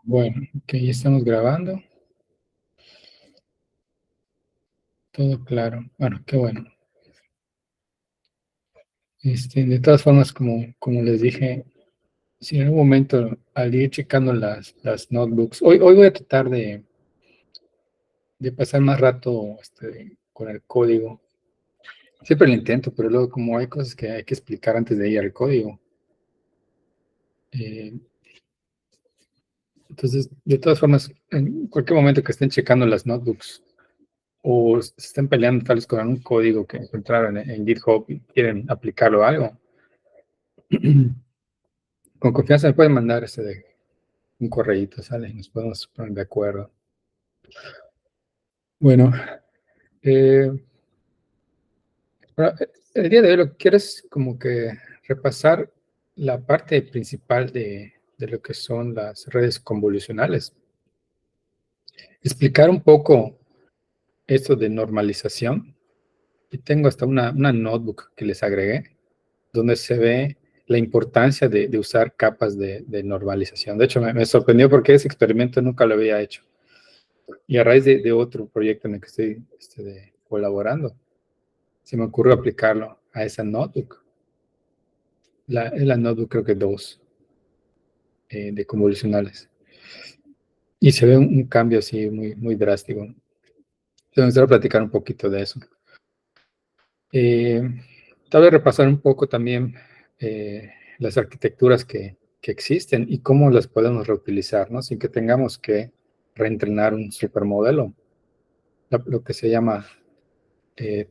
Bueno, que ya estamos grabando. Todo claro. Bueno, qué bueno. De todas formas, como les dije, si en algún momento al ir checando las notebooks, hoy voy a tratar de pasar más rato con el código. Siempre lo intento, pero luego como hay cosas que hay que explicar antes de ir al código. eh, entonces, de todas formas, en cualquier momento que estén checando las notebooks o se estén peleando tal vez con un código que encontraron en GitHub y quieren aplicarlo a algo, con confianza me pueden mandar un correíto, ¿sale? Nos podemos poner de acuerdo. Bueno, eh, el día de hoy lo que quiero es como que repasar la parte principal de lo que son las redes convolucionales. Explicar un poco esto de normalización. Y tengo hasta una notebook que les agregué, donde se ve la importancia de usar capas de normalización. De hecho, me sorprendió porque ese experimento nunca lo había hecho. Y a raíz de otro proyecto en el que estoy colaborando, se me ocurrió aplicarlo a esa notebook. Es la notebook creo que 2 de convolucionales. Y se ve un cambio así muy, muy drástico. Entonces, me gustaría platicar un poquito de eso. Eh, Tal vez repasar un poco también las arquitecturas que existen y cómo las podemos reutilizar, ¿no? Sin que tengamos que reentrenar un supermodelo, lo que se llama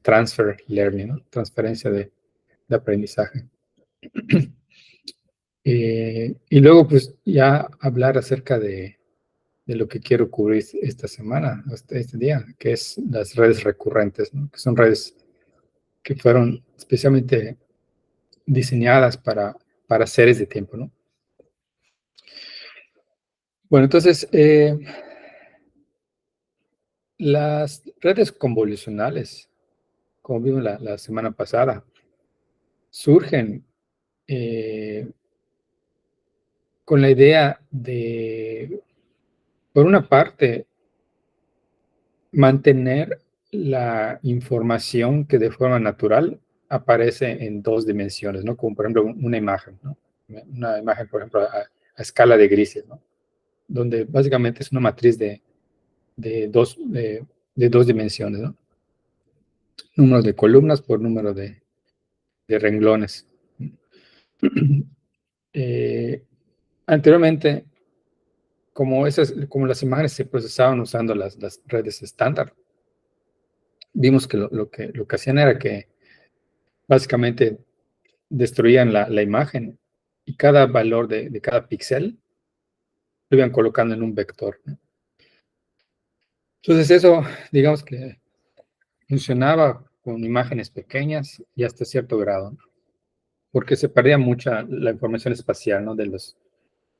transfer learning, ¿no? Transferencia de aprendizaje. Y luego, pues, ya hablar acerca de lo que quiero cubrir esta semana, este día, que es las redes recurrentes, ¿no? Que son redes que fueron especialmente diseñadas para series de tiempo, ¿no? Bueno, entonces, las redes convolucionales, como vimos la semana pasada, surgen con la idea de, por una parte, mantener la información que de forma natural aparece en dos dimensiones, ¿no? Como por ejemplo una imagen, ¿no? Una imagen, por ejemplo, a escala de grises, ¿no? Donde básicamente es una matriz de dos dimensiones, ¿no? Número de columnas por número de renglones. Eh, Anteriormente, como las imágenes se procesaban usando las redes estándar, vimos que lo que hacían era que básicamente destruían la imagen y cada valor de cada píxel lo iban colocando en un vector, ¿no? Entonces eso, digamos que funcionaba con imágenes pequeñas y hasta cierto grado, ¿no? Porque se perdía mucha la información espacial, ¿no?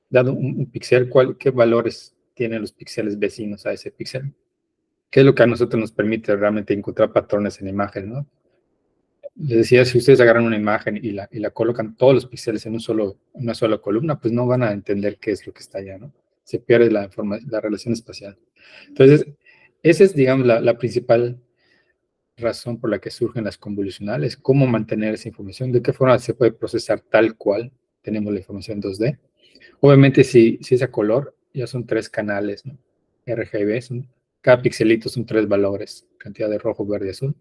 Dado un píxel, qué valores tienen los píxeles vecinos a ese píxel, qué es lo que a nosotros nos permite realmente encontrar patrones en la imagen, ¿no? Les decía, si ustedes agarran una imagen y la colocan todos los píxeles en una sola columna, pues no van a entender qué es lo que está allá, ¿no? Se pierde la relación espacial. Entonces, esa es, digamos, la principal razón por la que surgen las convolucionales, cómo mantener esa información, de qué forma se puede procesar tal cual tenemos la información 2D. Obviamente, si es a color, ya son tres canales, ¿no? RGB, cada pixelito son tres valores, cantidad de rojo, verde y azul.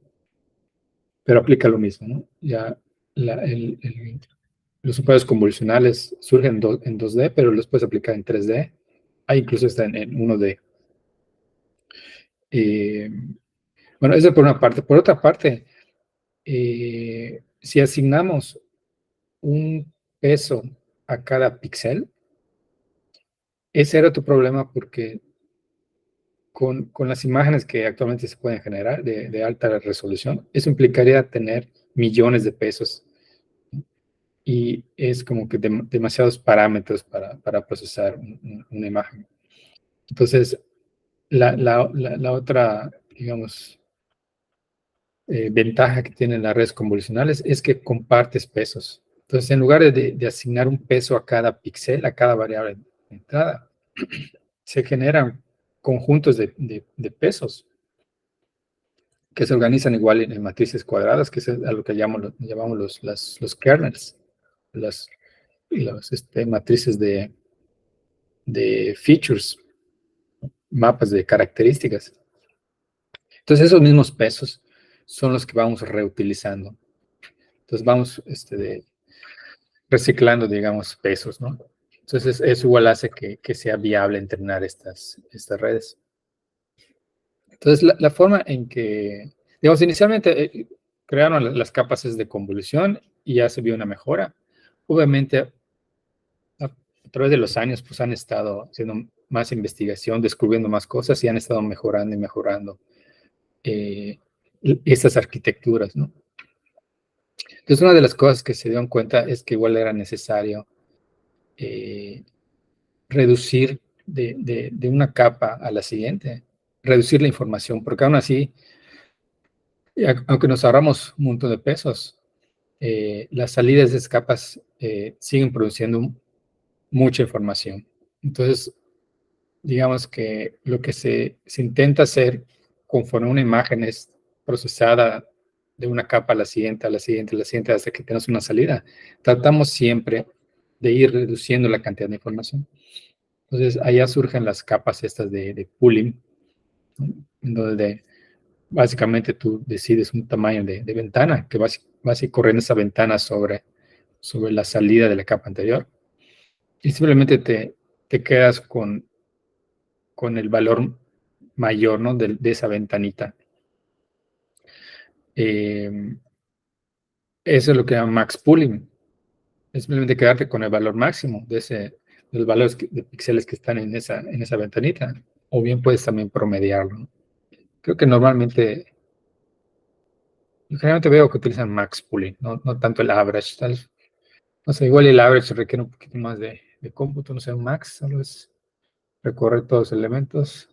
Pero aplica lo mismo, ¿no? Ya los superpoderes convolucionales surgen en 2D, pero los puedes aplicar en 3D. Hay incluso está en 1D. Eh, bueno, eso por una parte. Por otra parte, si asignamos un peso a cada píxel, ese era tu problema porque con las imágenes que actualmente se pueden generar de alta resolución, eso implicaría tener millones de pesos y es como que demasiados parámetros para procesar una imagen. Entonces, la otra, digamos, ventaja que tienen las redes convolucionales es que compartes pesos. Entonces, en lugar de asignar un peso a cada píxel, a cada variable de entrada, se generan conjuntos de pesos que se organizan igual en matrices cuadradas, que es a lo que llamamos los kernels, las, matrices de features, mapas de características. Entonces, esos mismos pesos son los que vamos reutilizando. Entonces, vamos reciclando, digamos, pesos, ¿no? Entonces, eso igual hace que sea viable entrenar estas redes. Entonces, la forma en que, digamos, inicialmente crearon las capas de convolución y ya se vio una mejora. Obviamente, a través de los años, pues han estado haciendo más investigación, descubriendo más cosas y han estado mejorando y mejorando eh, estas arquitecturas, ¿no? Entonces, una de las cosas que se dieron cuenta es que igual era necesario eh, reducir de una capa a la siguiente, reducir la información, porque aún así, aunque nos ahorramos un montón de pesos, las salidas de esas capas siguen produciendo mucha información. Entonces, digamos que lo que se intenta hacer conforme una imagen es procesada de una capa a la siguiente, a la siguiente, a la siguiente, hasta que tengas una salida, tratamos siempre de ir reduciendo la cantidad de información. Entonces, allá surgen las capas estas de pooling, ¿no? En donde básicamente tú decides un tamaño de ventana, que vas a ir corriendo esa ventana sobre la salida de la capa anterior, y simplemente te quedas con el valor mayor, ¿no? de esa ventanita. Eso es lo que llama max pooling. Es simplemente quedarte con el valor máximo de los valores de píxeles que están en esa ventanita. O bien puedes también promediarlo, ¿no? Creo que generalmente veo que utilizan max pooling, no tanto el average. No sé, igual el average requiere un poquito más de cómputo, no sé, un max solo es recorrer todos los elementos.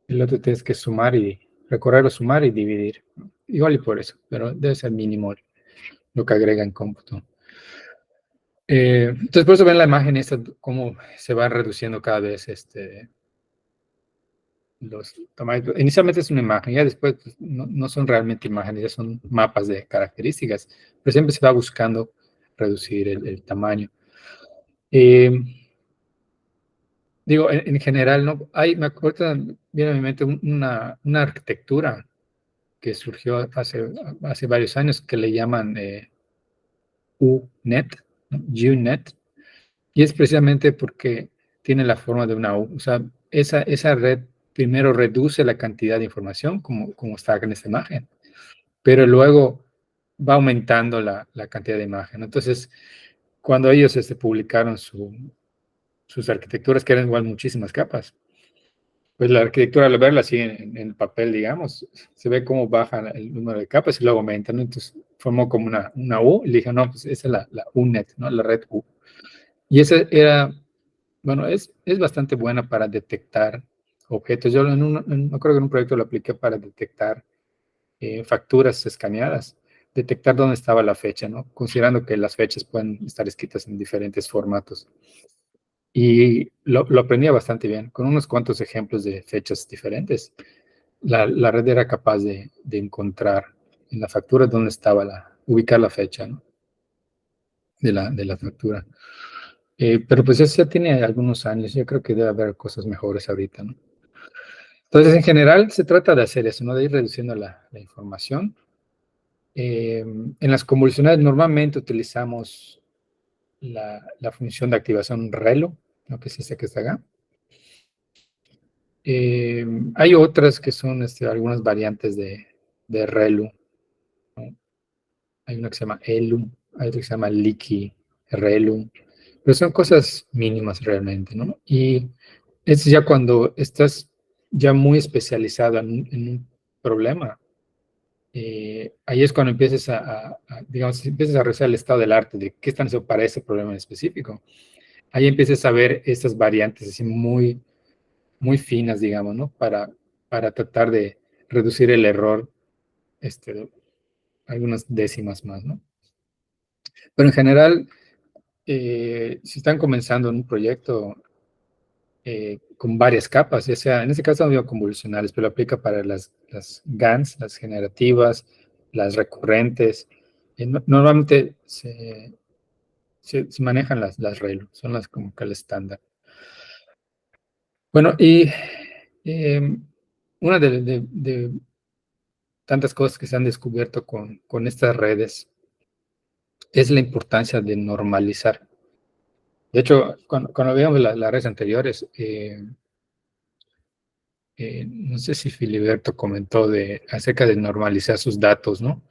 El otro tienes que sumar y recorrer o sumar y dividir. Igual y por eso, pero debe ser mínimo lo que agrega en cómputo. Entonces, por eso ven la imagen esta, cómo se va reduciendo cada vez los tamaños. Inicialmente es una imagen, ya después pues, no son realmente imágenes, ya son mapas de características, pero siempre se va buscando reducir el tamaño. Digo, en general, ¿no? Me acuerdo, viene a mi mente una arquitectura que surgió hace varios años que le llaman UNet, ¿no? UNet, y es precisamente porque tiene la forma de una U. O sea, esa red primero reduce la cantidad de información, como está en esta imagen, pero luego va aumentando la cantidad de imagen. Entonces, cuando ellos publicaron sus arquitecturas, que eran igual muchísimas capas, pues la arquitectura al verla así en papel, digamos, se ve cómo baja el número de capas y luego aumenta, ¿no? Entonces formó como una U y le dije, no, pues esa es la UNet, ¿no? La red U. Y esa era, bueno, es bastante buena para detectar objetos. Yo me acuerdo que en un proyecto lo apliqué para detectar facturas escaneadas, detectar dónde estaba la fecha, ¿no? Considerando que las fechas pueden estar escritas en diferentes formatos. Y lo aprendía bastante bien, con unos cuantos ejemplos de fechas diferentes. La red era capaz de encontrar en la factura dónde estaba ubicar la fecha, ¿no? de la factura. Pero pues eso ya tiene algunos años, yo creo que debe haber cosas mejores ahorita, ¿no? Entonces, en general, se trata de hacer eso, ¿no? De ir reduciendo la información. En las convolucionales normalmente utilizamos la función de activación ReLU, ¿no? Que es esta que está acá. Hay otras que son algunas variantes de ReLU, ¿no? Hay una que se llama ELU, hay otra que se llama Leaky ReLU, pero son cosas mínimas realmente, ¿no? Y es ya cuando estás ya muy especializado en un problema, ahí es cuando empiezas digamos, empiezas a revisar el estado del arte de qué están haciendo para ese problema en específico. Ahí empiezas a ver estas variantes así muy, muy finas, digamos, ¿no? Para tratar de reducir el error, algunas décimas más, ¿no? Pero en general, si están comenzando en un proyecto, con varias capas, ya sea, en este caso son bioconvolucionales, pero aplica para las GANs, las generativas, las recurrentes. Normalmente se manejan las ReLU, son las como que el estándar. Bueno, y una de tantas cosas que se han descubierto con estas redes es la importancia de normalizar. De hecho, cuando veíamos las redes anteriores, no sé si Filiberto comentó acerca de normalizar sus datos, ¿no?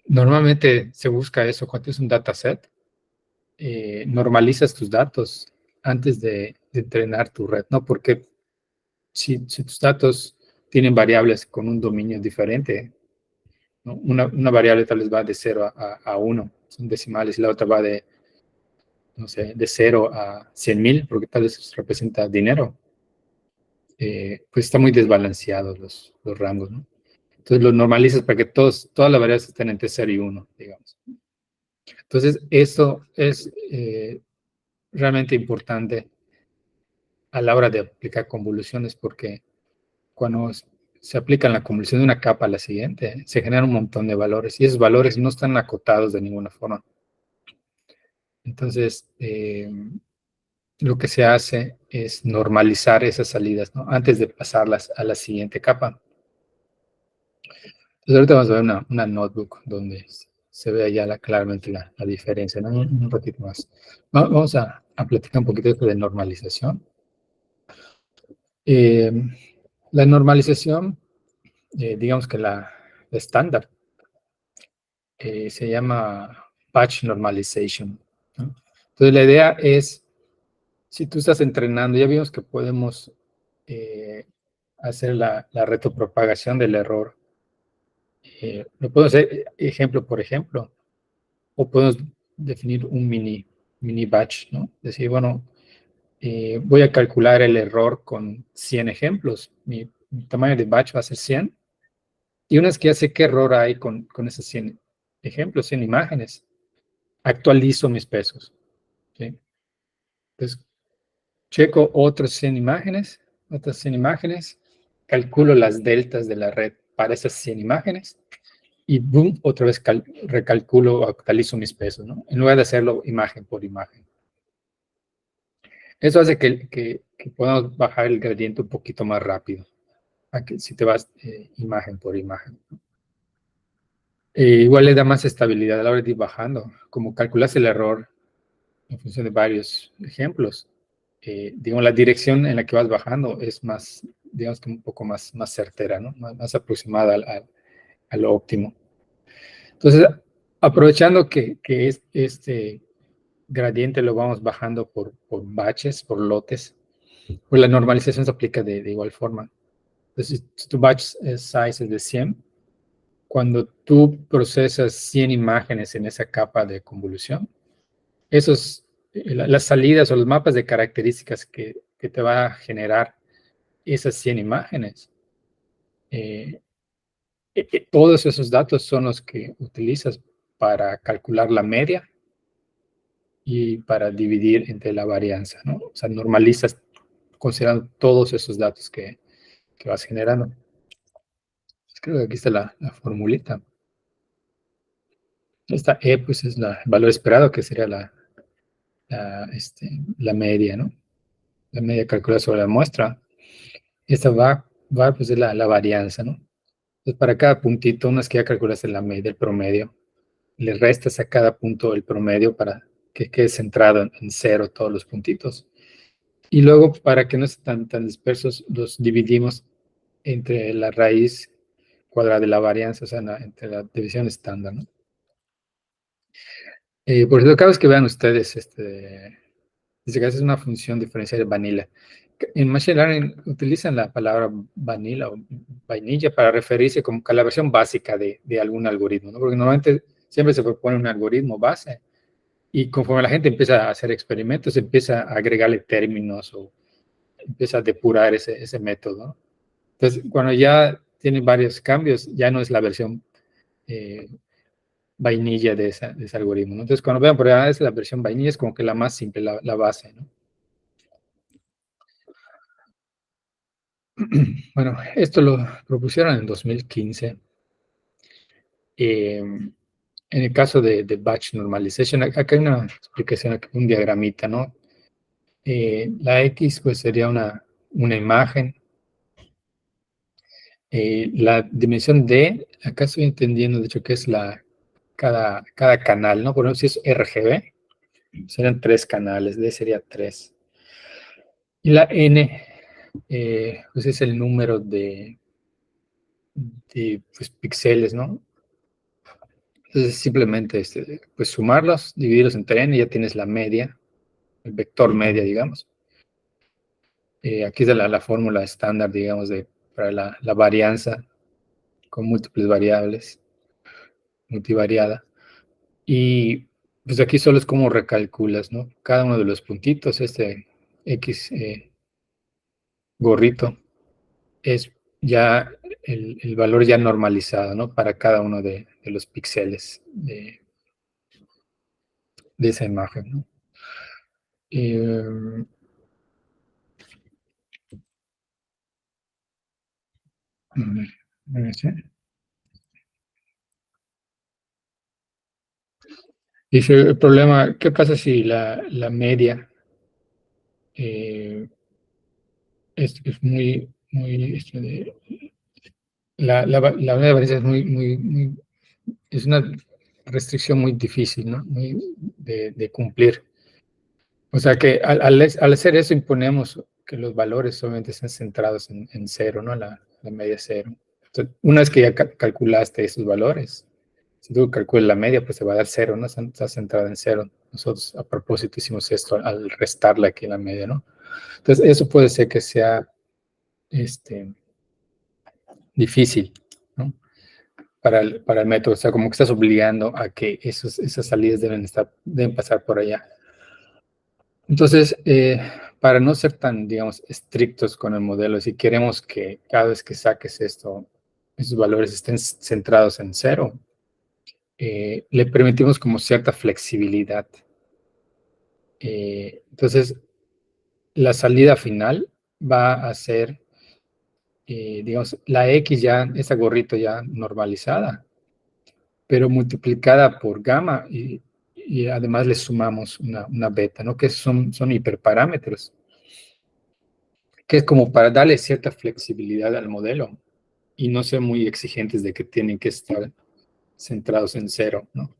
Normalmente se busca eso cuando es un dataset, normalizas tus datos antes de entrenar tu red, ¿no? Porque si tus datos tienen variables con un dominio diferente, ¿no? Una variable tal vez va de 0 a 1, son decimales, y la otra va no sé, de 0 a 100,000, porque tal vez representa dinero, pues está muy desbalanceados los rangos, ¿no? Entonces lo normalizas para que todas las variables estén entre 0 y 1, digamos. Entonces, esto es realmente importante a la hora de aplicar convoluciones, porque cuando se aplica la convolución de una capa a la siguiente, se generan un montón de valores, y esos valores no están acotados de ninguna forma. Entonces, lo que se hace es normalizar esas salidas, ¿no? Antes de pasarlas a la siguiente capa. Entonces, ahorita vamos a ver una notebook donde se ve ya claramente la diferencia, ¿no? Un ratito más. Vamos a platicar un poquito de normalización. Eh, la normalización, digamos que la estándar, se llama patch normalization, ¿no? Entonces, la idea es, si tú estás entrenando, ya vimos que podemos hacer la retropropagación del error. Lo podemos hacer ejemplo por ejemplo, o podemos definir un mini batch, ¿no? Decir, bueno, voy a calcular el error con 100 ejemplos. Mi tamaño de batch va a ser 100. Y una vez que ya sé qué error hay con esos 100 ejemplos, 100 imágenes, actualizo mis pesos, ¿sí? Entonces, checo otras 100 imágenes, calculo las deltas de la red para esas 100 imágenes y boom, otra vez recalculo o actualizo mis pesos, ¿no? En lugar de hacerlo imagen por imagen. Eso hace que podamos bajar el gradiente un poquito más rápido, a que si te vas imagen por imagen. Igual le da más estabilidad a la hora de ir bajando. Como calculas el error en función de varios ejemplos, digamos, la dirección en la que vas bajando es más, digamos que un poco más certera, ¿no? Más aproximada a lo óptimo. Entonces, aprovechando que este gradiente lo vamos bajando por batches, por lotes, pues la normalización se aplica de igual forma. Entonces, si tu batch size es de 100, cuando tú procesas 100 imágenes en esa capa de convolución, las salidas o los mapas de características que te va a generar esas 100 imágenes, todos esos datos son los que utilizas para calcular la media y para dividir entre la varianza, ¿no? O sea, normalizas considerando todos esos datos que vas generando. Creo que aquí está la formulita. Esta E, pues, es el valor esperado, que sería la media, ¿no? La media calculada sobre la muestra. Esta pues, es la varianza, ¿no? Entonces, para cada puntito, una vez que ya calculaste la media, el promedio, le restas a cada punto el promedio para que quede centrado en cero todos los puntitos. Y luego, para que no estén tan dispersos, los dividimos entre la raíz cuadrada de la varianza, o sea, entre la división estándar, ¿no? Por eso, cada vez que vean ustedes, dice que es una función diferencial de vanilla. En Machine Learning utilizan la palabra vanilla o vainilla para referirse como a la versión básica de algún algoritmo, ¿no? Porque normalmente siempre se propone un algoritmo base y conforme la gente empieza a hacer experimentos, empieza a agregarle términos o empieza a depurar ese método, ¿no? Entonces, cuando ya tiene varios cambios, ya no es la versión eh, vainilla de ese algoritmo, ¿no? Entonces, cuando vean por ahí, es la versión vainilla, es como que la más simple, la base, ¿no? Bueno, esto lo propusieron en 2015. En el caso de batch normalization, acá hay una explicación, aquí, un diagramita, ¿no? La X pues sería una imagen. La dimensión D, acá estoy entendiendo, de hecho, que es cada canal, ¿no? Por ejemplo, si es RGB, serían 3 canales, D sería 3. Y la N, pues es el número de pues, píxeles, ¿no? Entonces, simplemente pues sumarlos, dividirlos entre N y ya tienes la media, el vector media, digamos. Aquí es la fórmula estándar, digamos, para la varianza con múltiples variables, multivariada. Y pues aquí solo es como recalculas, ¿no? Cada uno de los puntitos, este X gorrito, es ya el valor ya normalizado, ¿no? Para cada uno de los píxeles de esa imagen, ¿no? Eh, ¿sí? Dice el problema, ¿qué pasa si la media es muy, la media varianza es es una restricción muy difícil, ¿no? Muy de cumplir. O sea que al hacer eso imponemos que los valores solamente estén centrados en cero, ¿no? La media cero. Entonces, una vez que ya calculaste esos valores, si tú calculas la media, pues te va a dar cero, ¿no? Está centrada en cero. Nosotros a propósito hicimos esto al restarle aquí la media, ¿no? Entonces, eso puede ser que sea este, difícil, ¿no? Para el método, o sea, como que estás obligando a que esas salidas deben pasar por allá. Entonces, para no ser tan, digamos, estrictos con el modelo, si queremos que cada vez que saques esos valores estén centrados en cero, le permitimos como cierta flexibilidad. Entonces, la salida final va a ser, digamos, la X ya, esa gorrito ya normalizada, pero multiplicada por gamma y además le sumamos una beta, ¿no? Que son hiperparámetros, que es como para darle cierta flexibilidad al modelo y no ser muy exigentes de que tienen que estar centrados en cero, ¿no?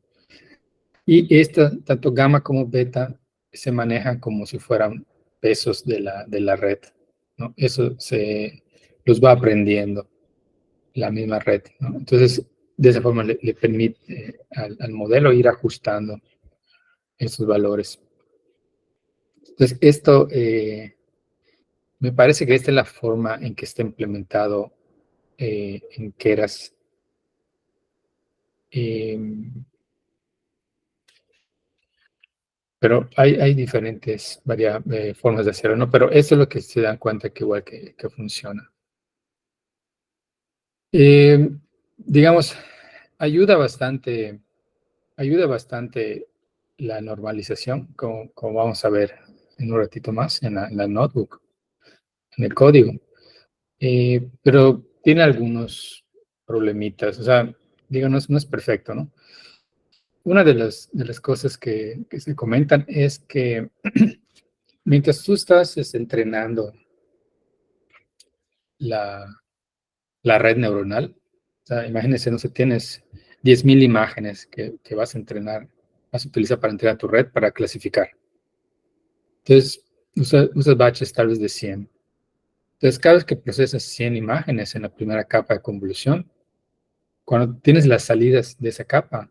Y tanto gamma como beta se manejan como si fueran pesos de la red, ¿no? Eso los va aprendiendo la misma red, ¿no? Entonces, de esa forma le permite al modelo ir ajustando esos valores. Entonces, esto me parece que esta es la forma en que está implementado en Keras. Pero hay diferentes formas de hacerlo, ¿no? Pero eso es lo que se dan cuenta que igual que funciona. Eh, digamos, ayuda bastante, ayuda bastante la normalización, como vamos a ver en un ratito más en la notebook, en el código. Pero tiene algunos problemitas, o sea, digo, no es perfecto, ¿no? Una de las cosas que se comentan es que mientras tú estás entrenando la, la red neuronal, o sea, imagínense, no sé, tienes 10.000 imágenes que vas a entrenar, vas a utilizar para entrenar tu red para clasificar. Entonces, usas batches tal vez de 100. Entonces, cada vez que procesas 100 imágenes en la primera capa de convolución, cuando tienes las salidas de esa capa,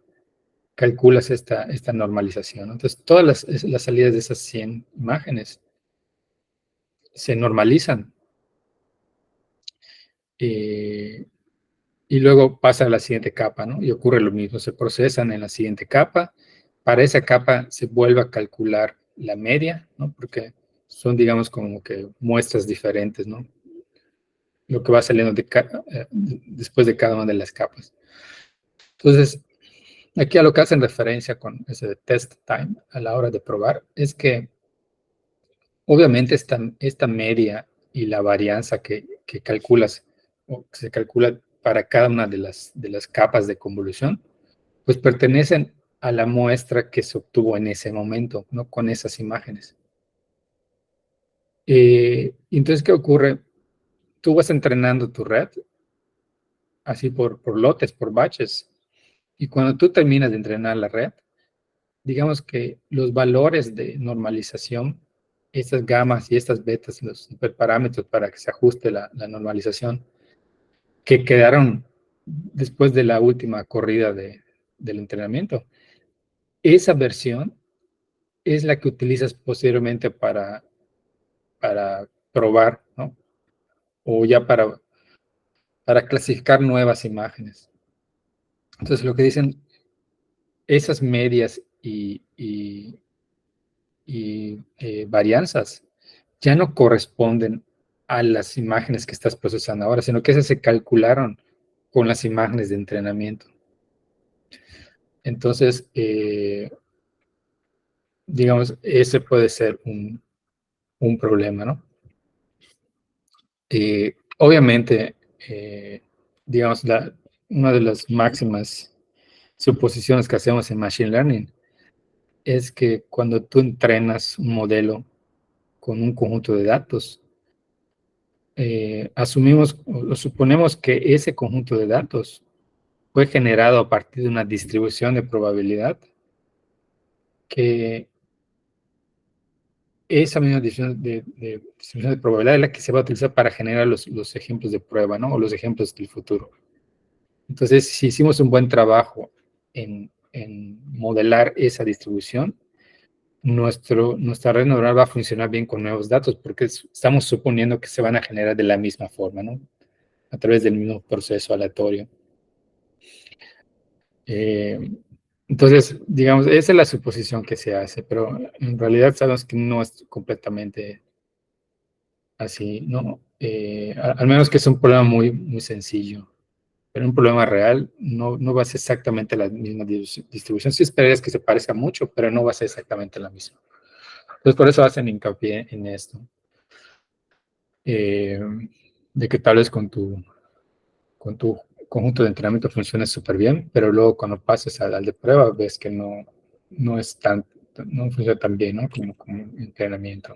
calculas esta normalización, ¿no? Entonces, todas las salidas de esas 100 imágenes se normalizan eh, y luego pasa a la siguiente capa, ¿no? Y ocurre lo mismo, se procesan en la siguiente capa. Para esa capa se vuelve a calcular la media, ¿no? Porque son, digamos, como que muestras diferentes, ¿no? Lo que va saliendo después de cada una de las capas. Entonces, aquí a lo que hacen referencia con ese de test time a la hora de probar es que obviamente esta media y la varianza que calculas, o que se calcula para cada una de las capas de convolución, pues pertenecen a la muestra que se obtuvo en ese momento, ¿no? Con esas imágenes. Entonces, ¿qué ocurre? Tú vas entrenando tu red, así por lotes, por batches, y cuando tú terminas de entrenar la red, digamos que los valores de normalización, estas gamas y estas betas, los hiperparámetros para que se ajuste la normalización, que quedaron después de la última corrida del entrenamiento, esa versión es la que utilizas posteriormente para probar, ¿no? O ya para clasificar nuevas imágenes. Entonces, lo que dicen, esas medias y varianzas ya no corresponden a las imágenes que estás procesando ahora, sino que esas se calcularon con las imágenes de entrenamiento. Entonces, digamos, ese puede ser un problema, ¿no? Obviamente, digamos, una de las máximas suposiciones que hacemos en Machine Learning es que cuando tú entrenas un modelo con un conjunto de datos, asumimos o suponemos que ese conjunto de datos fue generado a partir de una distribución de probabilidad que esa misma distribución de probabilidad es la que se va a utilizar para generar los ejemplos de prueba, ¿no? O los ejemplos del futuro. Entonces, si hicimos un buen trabajo en modelar esa distribución, nuestra red neuronal va a funcionar bien con nuevos datos porque estamos suponiendo que se van a generar de la misma forma, ¿no? A través del mismo proceso aleatorio. Entonces, digamos, esa es la suposición que se hace, pero en realidad sabemos que no es completamente así, ¿no? Al menos que es un problema muy, muy sencillo. Pero un problema real no va a ser exactamente la misma distribución. Sí esperarías que se parezca mucho, pero no va a ser exactamente la misma. Entonces, por eso hacen hincapié en esto. De que tal vez con tu conjunto de entrenamiento funcione súper bien, pero luego cuando pases al de prueba ves que no funciona tan bien, ¿no? Como entrenamiento.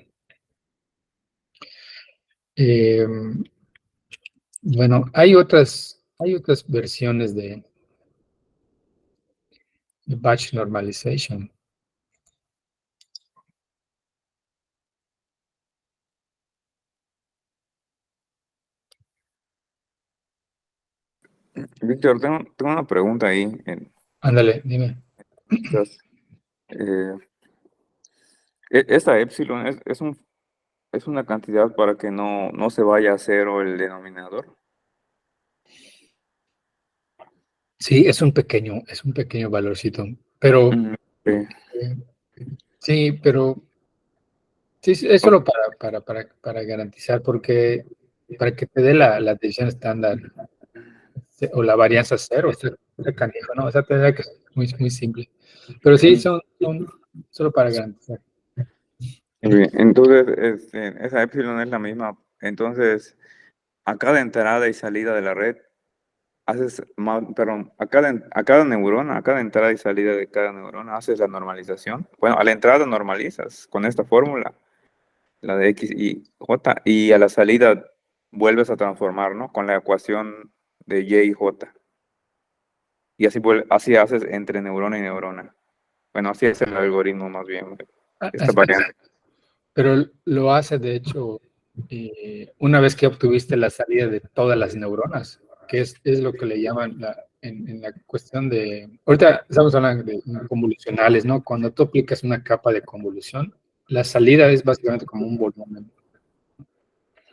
Bueno, hay otras versiones de batch normalization. Víctor, tengo una pregunta ahí. Ándale, dime. Quizás, eh, esta epsilon es una cantidad para que no se vaya a cero el denominador. Sí, es un pequeño valorcito, pero Sí. sí, pero sí, es solo para garantizar, porque para que te dé la decisión estándar o la varianza cero, está canijo, ¿no? O sea, tendría que ser muy, muy simple. Pero sí, son solo para garantizar. Bien, entonces, esa epsilon es la misma. Entonces, a cada entrada y salida de la red, perdón, a cada neurona, a cada entrada y salida de cada neurona, haces la normalización. Bueno, a la entrada normalizas con esta fórmula, la de X y J, y a la salida vuelves a transformar, ¿no? Con la ecuación de Y y J. Y así haces entre neurona y neurona. Bueno, así es el algoritmo más bien. Esta variante. Pero lo hace, de hecho, una vez que obtuviste la salida de todas las neuronas, que es lo que le llaman en la cuestión de... Ahorita estamos hablando de convolucionales, ¿no? Cuando tú aplicas una capa de convolución, la salida es básicamente como un volumen.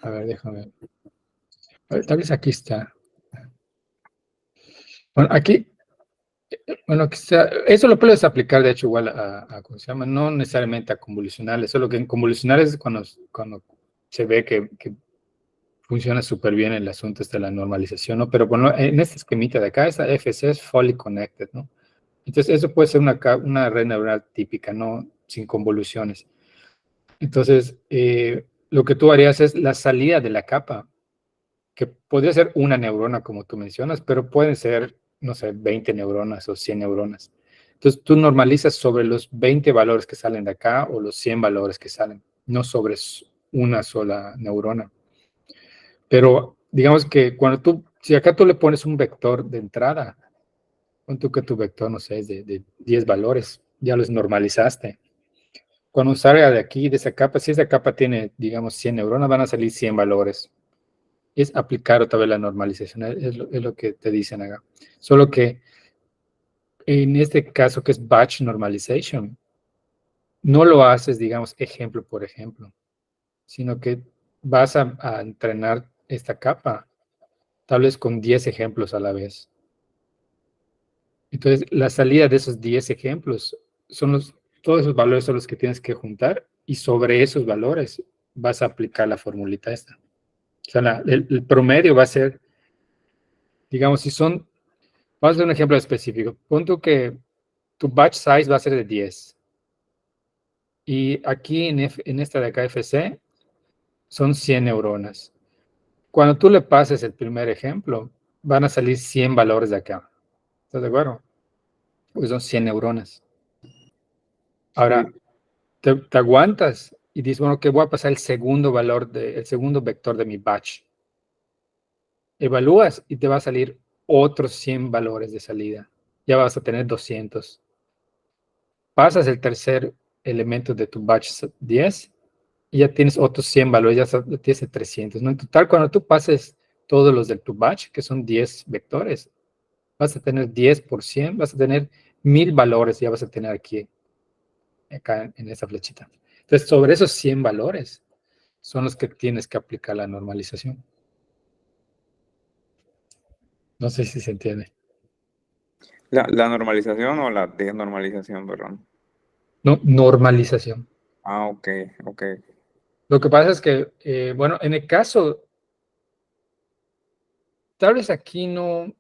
A ver, déjame ver. Tal vez aquí está. Bueno, aquí, bueno, eso lo puedes aplicar, de hecho, igual ¿cómo se llama? No necesariamente a convolucionales, solo que en convolucionales es cuando se ve que funciona súper bien el asunto de la normalización, ¿no? Pero bueno, en este esquemita de acá, esta FC es fully connected, ¿no? Entonces, eso puede ser una red neuronal típica, ¿no? Sin convoluciones. Entonces, lo que tú harías es la salida de la capa. que podría ser una neurona, como tú mencionas, pero pueden ser, no sé, 20 neuronas o 100 neuronas. Entonces, tú normalizas sobre los 20 valores que salen de acá o los 100 valores que salen, no sobre una sola neurona. Pero digamos que cuando si acá tú le pones un vector de entrada, pon tú que tu vector, no sé, es de 10 valores, ya los normalizaste. Cuando salga de aquí, de esa capa, si esa capa tiene, digamos, 100 neuronas, van a salir 100 valores. Es aplicar otra vez la normalización, es lo que te dicen acá. Solo que en este caso que es batch normalization, no lo haces, digamos, ejemplo por ejemplo, sino que vas a entrenar esta capa, tal vez con 10 ejemplos a la vez. Entonces, la salida de esos 10 ejemplos todos esos valores son los que tienes que juntar y sobre esos valores vas a aplicar la formulita esta. O sea, el promedio va a ser, digamos, vamos a hacer un ejemplo específico. Punto que tu batch size va a ser de 10. Y aquí en esta de acá, FC, son 100 neuronas. Cuando tú le pases el primer ejemplo, van a salir 100 valores de acá. ¿Estás de acuerdo? Pues son 100 neuronas. Ahora, Sí. te aguantas y dices, bueno, que voy a pasar el segundo el segundo vector de mi batch. Evalúas y te va a salir otros 100 valores de salida. Ya vas a tener 200. Pasas el tercer elemento de tu batch 10 y ya tienes otros 100 valores, ya tienes 300, ¿no? En total, cuando tú pases todos los de tu batch, que son 10 vectores, vas a tener 10 por 100, vas a tener 1000 valores, ya vas a tener aquí, acá en esa flechita. Entonces, sobre esos 100 valores son los que tienes que aplicar la normalización. No sé si se entiende. La normalización o la desnormalización, perdón. No, normalización. Ah, ok, ok. Lo que pasa es que, bueno, en el caso, tal vez aquí no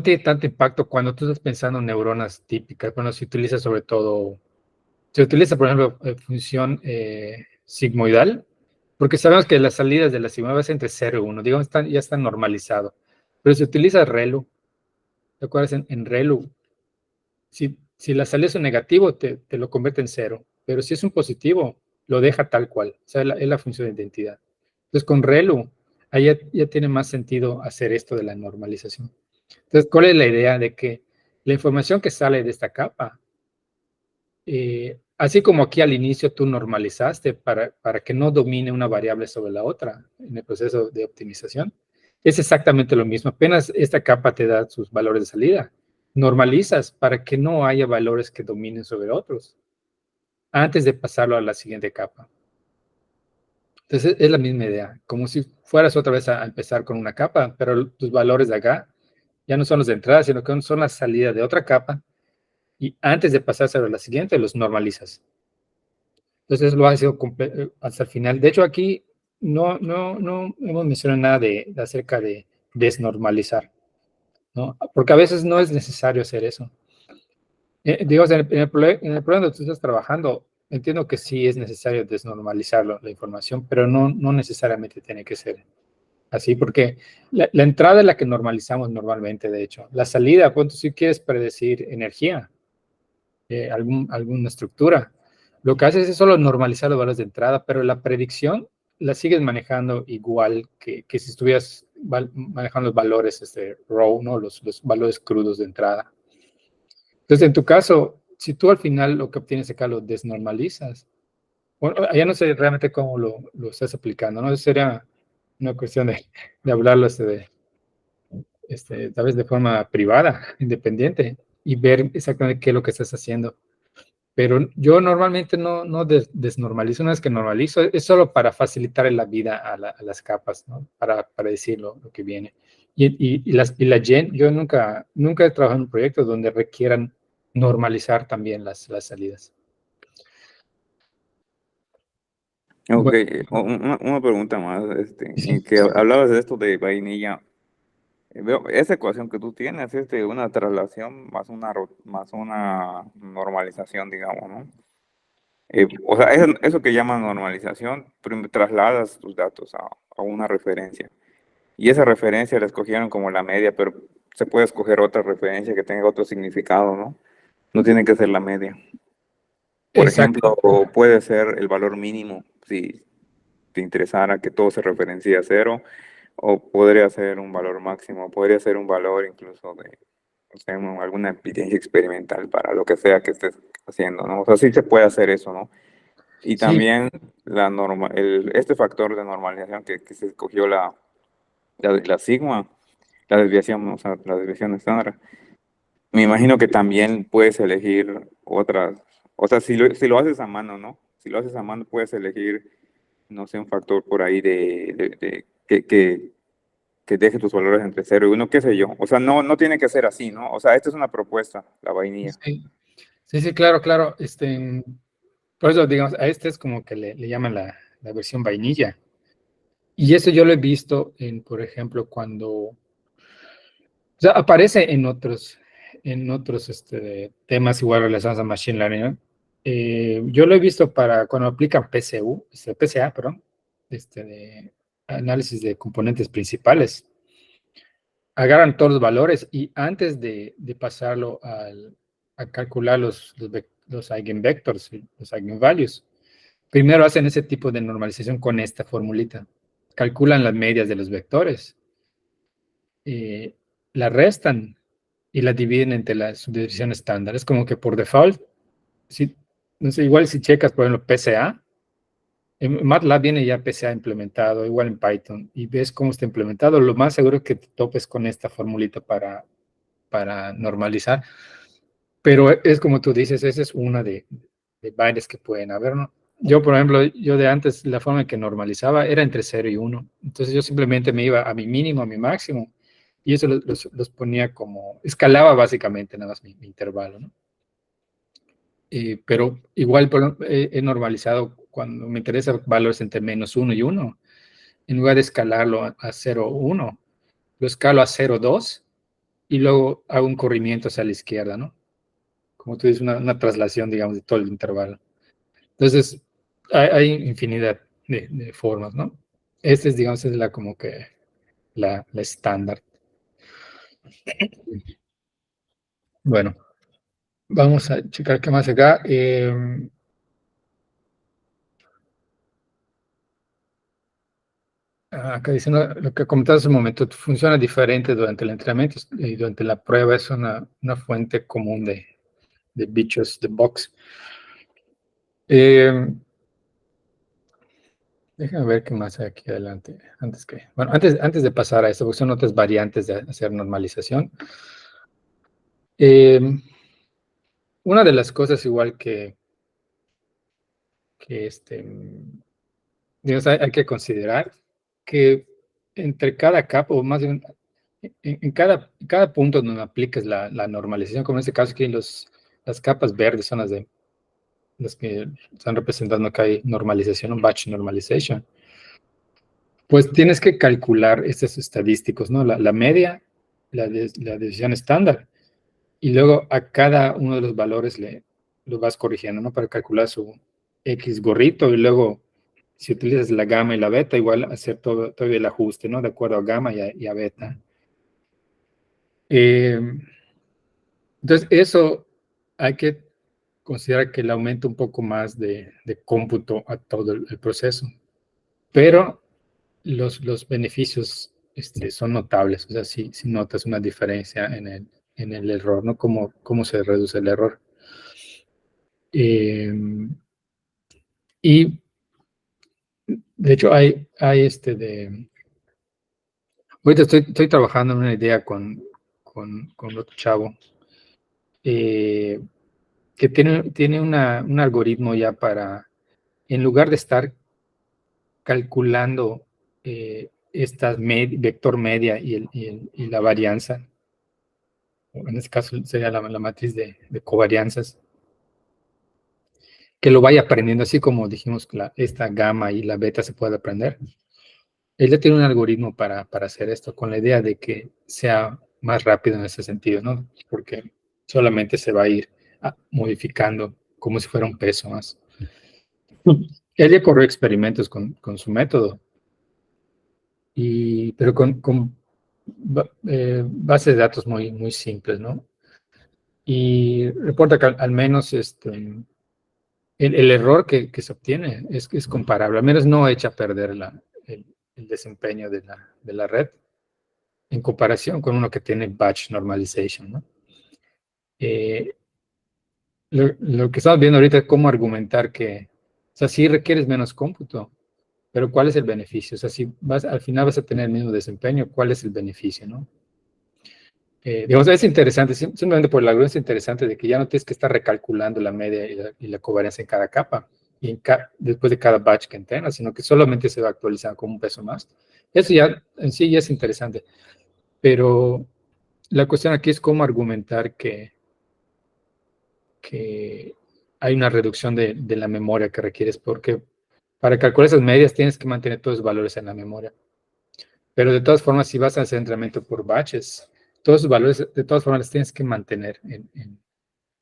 tiene tanto impacto cuando tú estás pensando en neuronas típicas. Bueno, se utiliza sobre todo, se utiliza, por ejemplo, función sigmoidal, porque sabemos que las salidas de la sigmoidal es entre 0 y 1, digamos, ya están normalizados. Pero se utiliza ReLU. ¿Te acuerdas? En ReLU, si la salida es un negativo, te lo convierte en 0. Pero si es un positivo, lo deja tal cual. O sea, es la función de identidad. Entonces, con ReLU, ahí ya tiene más sentido hacer esto de la normalización. Entonces, ¿cuál es la idea de que la información que sale de esta capa, así como aquí al inicio tú normalizaste para que no domine una variable sobre la otra en el proceso de optimización, es exactamente lo mismo. Apenas esta capa te da sus valores de salida, normalizas para que no haya valores que dominen sobre otros antes de pasarlo a la siguiente capa. Entonces, es la misma idea, como si fueras otra vez a empezar con una capa, pero tus valores de acá ya no son los de entrada, sino que son la salida de otra capa y antes de pasarse a la siguiente los normalizas. Entonces lo has hecho hasta el final. De hecho, aquí no hemos mencionado nada acerca de desnormalizar, ¿no? Porque a veces no es necesario hacer eso. Digamos, en el problema donde tú estás trabajando, entiendo que sí es necesario desnormalizar la información, pero no necesariamente tiene que ser así, porque la entrada es la que normalizamos normalmente, de hecho. La salida, cuando si quieres predecir energía, alguna estructura. Lo que haces es solo normalizar los valores de entrada, pero la predicción la sigues manejando igual que si estuvieras manejando los valores raw, ¿no? Los valores crudos de entrada. Entonces, en tu caso, si tú al final lo que obtienes acá lo desnormalizas, bueno, ya no sé realmente cómo lo estás aplicando, ¿no? Sería una cuestión de hablarlo tal vez de forma privada, independiente, y ver exactamente qué es lo que estás haciendo. Pero yo normalmente no desnormalizo, una vez que normalizo, es solo para facilitar la vida a las capas, ¿no? Para decir lo que viene. Y la Gen, yo nunca he trabajado en un proyecto donde requieran normalizar también las salidas. Ok, Bueno, una pregunta más, sí, en que hablabas de esto de vainilla. Veo, esa ecuación que tú tienes es de una traslación más una normalización, digamos, ¿no? O sea, eso que llaman normalización, trasladas tus datos a una referencia. Y esa referencia la escogieron como la media, pero se puede escoger otra referencia que tenga otro significado, ¿no? No tiene que ser la media. Por Exacto. ejemplo, puede ser el valor mínimo, si te interesara que todo se referencie a cero, o podría ser un valor máximo, podría ser un valor incluso de, o sea, alguna evidencia experimental para lo que sea que estés haciendo, ¿no? O sea, sí se puede hacer eso, ¿no? Y Sí, también este factor de normalización que se escogió la sigma, la desviación, o sea, la desviación estándar. Me imagino que también puedes elegir otras, o sea, si lo haces a mano, ¿no? Si lo haces a mano, puedes elegir, no sé, un factor por ahí que deje tus valores entre cero y uno, qué sé yo. O sea, no tiene que ser así, ¿no? O sea, esta es una propuesta, la vainilla. sí, sí, sí, claro, claro. Por eso, digamos, a este es como que le llaman la versión vainilla. Y eso yo lo he visto por ejemplo, cuando o sea, aparece en otros temas igual relacionados a Machine Learning, ¿no? Yo lo he visto para cuando aplican PCA, perdón, de análisis de componentes principales. Agarran todos los valores y antes de pasarlo a calcular los eigenvectors, los eigenvalues, primero hacen ese tipo de normalización con esta formulita. Calculan las medias de los vectores, eh, la restan y la dividen entre la subdivisión estándar. Es como que por default, si, no sé, igual si checas, por ejemplo, PCA, en MATLAB viene ya PCA implementado, igual en Python, y ves cómo está implementado, lo más seguro es que te topes con esta formulita para normalizar. Pero es como tú dices, esa es una de varias que pueden haber, ¿no? Yo, por ejemplo, yo de antes, la forma en que normalizaba era entre 0 y 1. Entonces yo simplemente me iba a mi mínimo, a mi máximo, y eso los ponía como, escalaba básicamente nada más mi intervalo, ¿no? Pero igual he normalizado cuando me interesa valores entre -1 y 1, en lugar de escalarlo a 0,1, lo escalo a 0,2 y luego hago un corrimiento hacia la izquierda, ¿no? Como tú dices, una traslación, digamos, de todo el intervalo. Entonces, hay infinidad de formas, ¿no? Esta es, digamos, es como que la estándar. Bueno, vamos a checar qué más acá. Acá diciendo lo que comentabas hace un momento, funciona diferente durante el entrenamiento y durante la prueba es una fuente común de bichos de box. Eh, Déjame ver qué más hay aquí adelante. Antes de pasar a esto, porque son otras variantes de hacer normalización. Eh, una de las cosas igual que digamos, hay que considerar que entre cada capa, o más bien en cada punto donde apliques la normalización, como en este caso aquí las capas verdes son las que están representando que hay normalización, un batch normalization, pues tienes que calcular estos estadísticos, ¿no? La media, la decisión estándar, y luego a cada uno de los valores lo vas corrigiendo, ¿no? Para calcular su X gorrito, y luego si utilizas la gamma y la beta, igual hacer todo el ajuste, ¿no? De acuerdo a gamma y a beta. Eh, entonces, eso hay que considerar que le aumenta un poco más de cómputo a todo el proceso, pero los beneficios son notables, o sea, si notas una diferencia en el error, ¿no? Cómo se reduce el error. Y de hecho, ahorita estoy trabajando en una idea con otro chavo eh, que tiene un algoritmo ya en lugar de estar calculando esta vector media y la varianza, o en este caso sería la matriz de covarianzas, que lo vaya aprendiendo, así como dijimos que esta gamma y la beta se puede aprender. Él ya tiene un algoritmo para hacer esto, con la idea de que sea más rápido en ese sentido, ¿no? Porque solamente se va a ir modificando como si fuera un peso más. Él ya corrió experimentos con su método pero con bases de datos muy simples, ¿no? Y reporta que al menos el error que se obtiene es comparable, al menos no echa a perder el desempeño de la red en comparación con uno que tiene batch normalization, ¿no? Eh, lo que estamos viendo ahorita es cómo argumentar que, o sea, sí requieres menos cómputo, pero ¿cuál es el beneficio? O sea, si al final vas a tener el mismo desempeño, ¿cuál es el beneficio, no? Digamos, es interesante, simplemente por el algoritmo es interesante de que ya no tienes que estar recalculando la media y la covarianza en cada capa y después de cada batch que entrenas, sino que solamente se va actualizando como un peso más. Eso ya en sí ya es interesante, pero la cuestión aquí es cómo argumentar que hay una reducción de la memoria que requieres, porque para calcular esas medias tienes que mantener todos los valores en la memoria. Pero de todas formas, si vas a hacer entrenamiento por batches, todos esos valores de todas formas los tienes que mantener en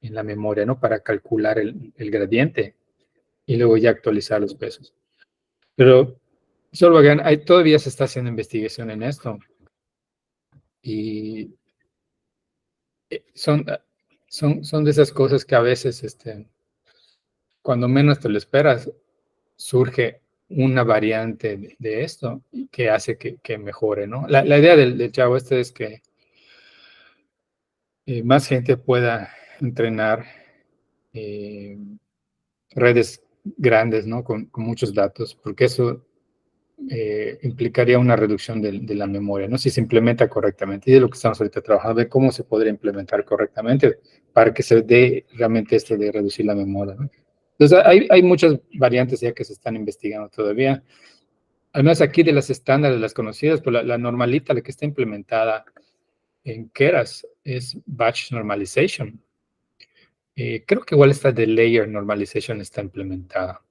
la memoria, ¿no? Para calcular el gradiente y luego ya actualizar los pesos. Pero, solo todavía se está haciendo investigación en esto. Y son de esas cosas que a veces, cuando menos te lo esperas, surge una variante de esto que hace que mejore, ¿no? La idea del chavo es que más gente pueda entrenar redes grandes, ¿no? Con muchos datos, porque eso implicaría una reducción de la memoria, ¿no? Si se implementa correctamente. Y es lo que estamos ahorita trabajando, de cómo se podría implementar correctamente para que se dé realmente esto de reducir la memoria, ¿no? Entonces, hay muchas variantes ya que se están investigando todavía. Al menos aquí de las estándares, las conocidas, pues la normalita, la que está implementada en Keras, es Batch Normalization. Creo que igual esta de Layer Normalization está implementada.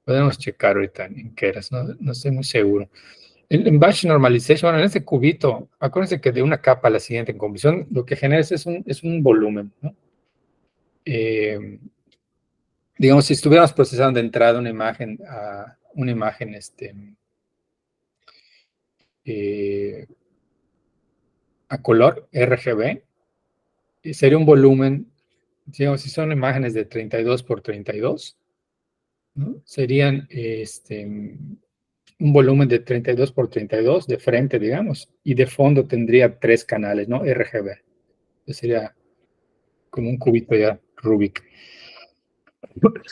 Podemos checar ahorita en Keras, no estoy muy seguro. En Batch Normalization, bueno, en este cubito, acuérdense que de una capa a la siguiente en convolución, lo que genera es un volumen, ¿no? Digamos, si estuviéramos procesando de entrada una imagen a color RGB, sería un volumen, digamos, si son imágenes de 32 por 32, ¿no? Serían un volumen de 32 por 32 de frente, digamos, y de fondo tendría 3 canales, ¿no? RGB. Sería como un cubito ya Rubik.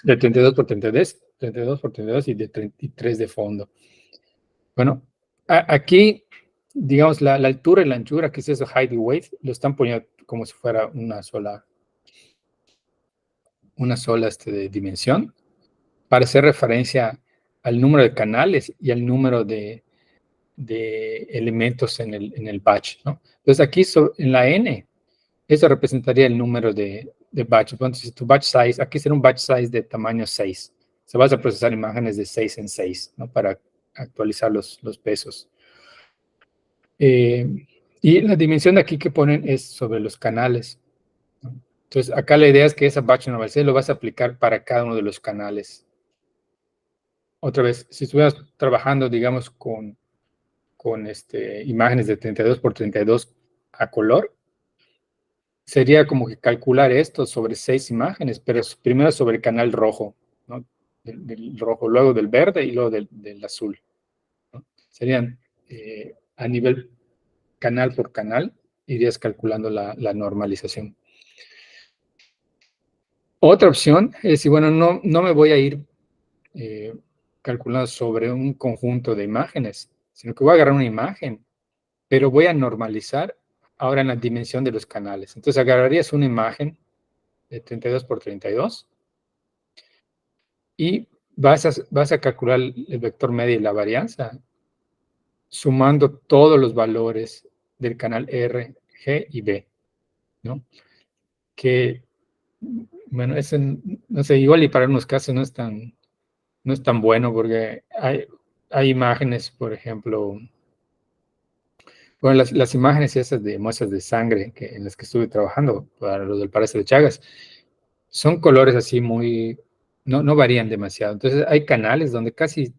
De 32 por 32, 32 por 32 y de 33 de fondo. Bueno, aquí, digamos, la altura y la anchura, que es eso, height y weight, lo están poniendo como si fuera una sola dimensión, para hacer referencia al número de canales y al número de elementos en el batch, ¿no? Entonces aquí en la n, eso representaría el número de batch. Entonces, tu batch size, aquí será un batch size de tamaño 6. Se vas a procesar imágenes de 6 en 6, ¿no? Para actualizar los pesos. Y la dimensión de aquí que ponen es sobre los canales, ¿no? Entonces, acá la idea es que esa batch normalization lo vas a aplicar para cada uno de los canales. Otra vez, si estuvieras trabajando, digamos, con imágenes de 32 por 32 a color, sería como que calcular esto sobre 6 imágenes, pero primero sobre el canal rojo, ¿no? Del rojo, luego del verde y luego del azul, ¿no? Serían a nivel canal por canal, irías calculando la normalización. Otra opción es decir, bueno, no me voy a ir calculando sobre un conjunto de imágenes, sino que voy a agarrar una imagen, pero voy a normalizar ahora en la dimensión de los canales. Entonces agarrarías una imagen de 32 por 32 y vas a calcular el vector medio y la varianza sumando todos los valores del canal R, G y B, ¿no? Que, bueno, no sé, igual y para unos casos no es tan bueno porque hay imágenes, por ejemplo, bueno, las imágenes esas de muestras de sangre en las que estuve trabajando para lo del Palacio de Chagas, son colores así no varían demasiado. Entonces hay canales donde casi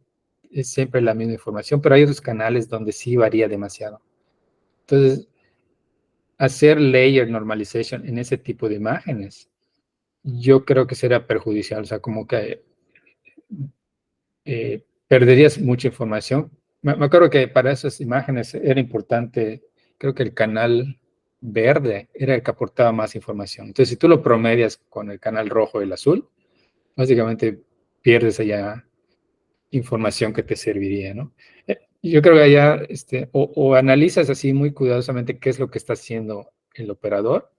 es siempre la misma información, pero hay otros canales donde sí varía demasiado. Entonces, hacer layer normalization en ese tipo de imágenes, yo creo que será perjudicial, o sea, como que perderías mucha información. Me acuerdo que para esas imágenes era importante, creo que el canal verde era el que aportaba más información. Entonces, si tú lo promedias con el canal rojo y el azul, básicamente pierdes allá información que te serviría, ¿no? Yo creo que allá, o analizas así muy cuidadosamente qué es lo que está haciendo el operador,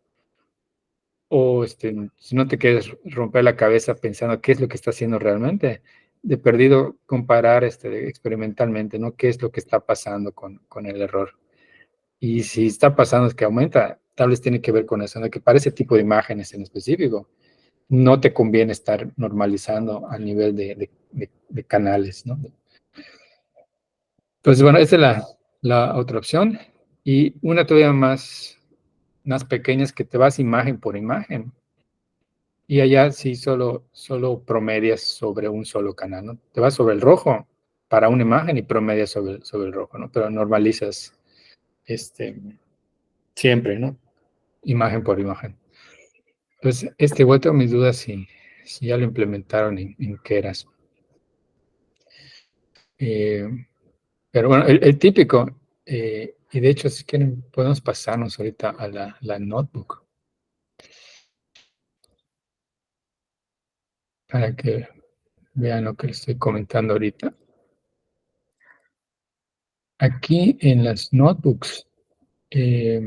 o si no te quieres romper la cabeza pensando qué es lo que está haciendo realmente, de perdido comparar experimentalmente, ¿no? ¿Qué es lo que está pasando con el error? Y si está pasando es que aumenta, tal vez tiene que ver con eso, ¿no? Que para ese tipo de imágenes en específico, no te conviene estar normalizando a nivel de canales, ¿no? Entonces, bueno, esa es la otra opción. Y una todavía más pequeña es que te vas imagen por imagen. Y allá sí solo promedias sobre un solo canal, ¿no? Te vas sobre el rojo para una imagen y promedias sobre el rojo, ¿no? Pero normalizas este, siempre, ¿no? Imagen por imagen. Entonces, igual tengo mis dudas si ya lo implementaron en Keras. Eh, pero bueno, el típico, y de hecho, si quieren, podemos pasarnos ahorita a la notebook para que vean lo que les estoy comentando ahorita. Aquí en las notebooks, eh,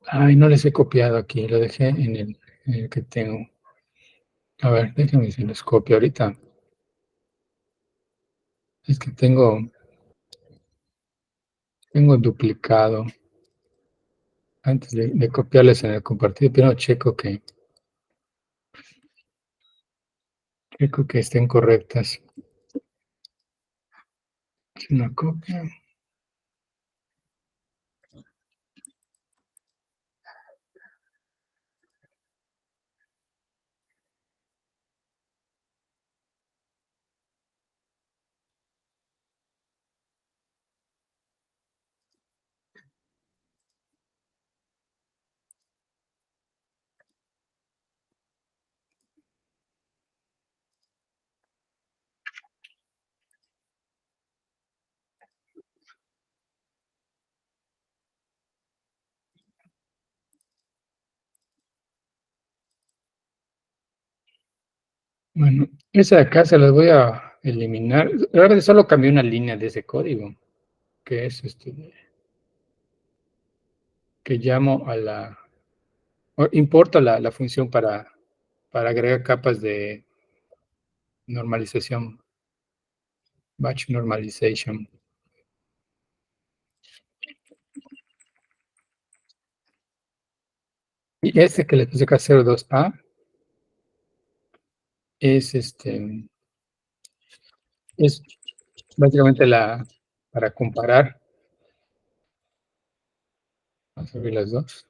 ay, no les he copiado aquí, lo dejé en el que tengo. A ver, déjenme si les copio ahorita. Es que tengo duplicado. Antes de copiarles en el compartido, pero checo que estén correctas. Una copia. Bueno, esa de acá se las voy a eliminar. Ahora solo cambié una línea de ese código, que es que llamo importo la función para agregar capas de normalización, batch normalization. Y este que le puse acá 02A es es básicamente para comparar. Vamos a ver las dos.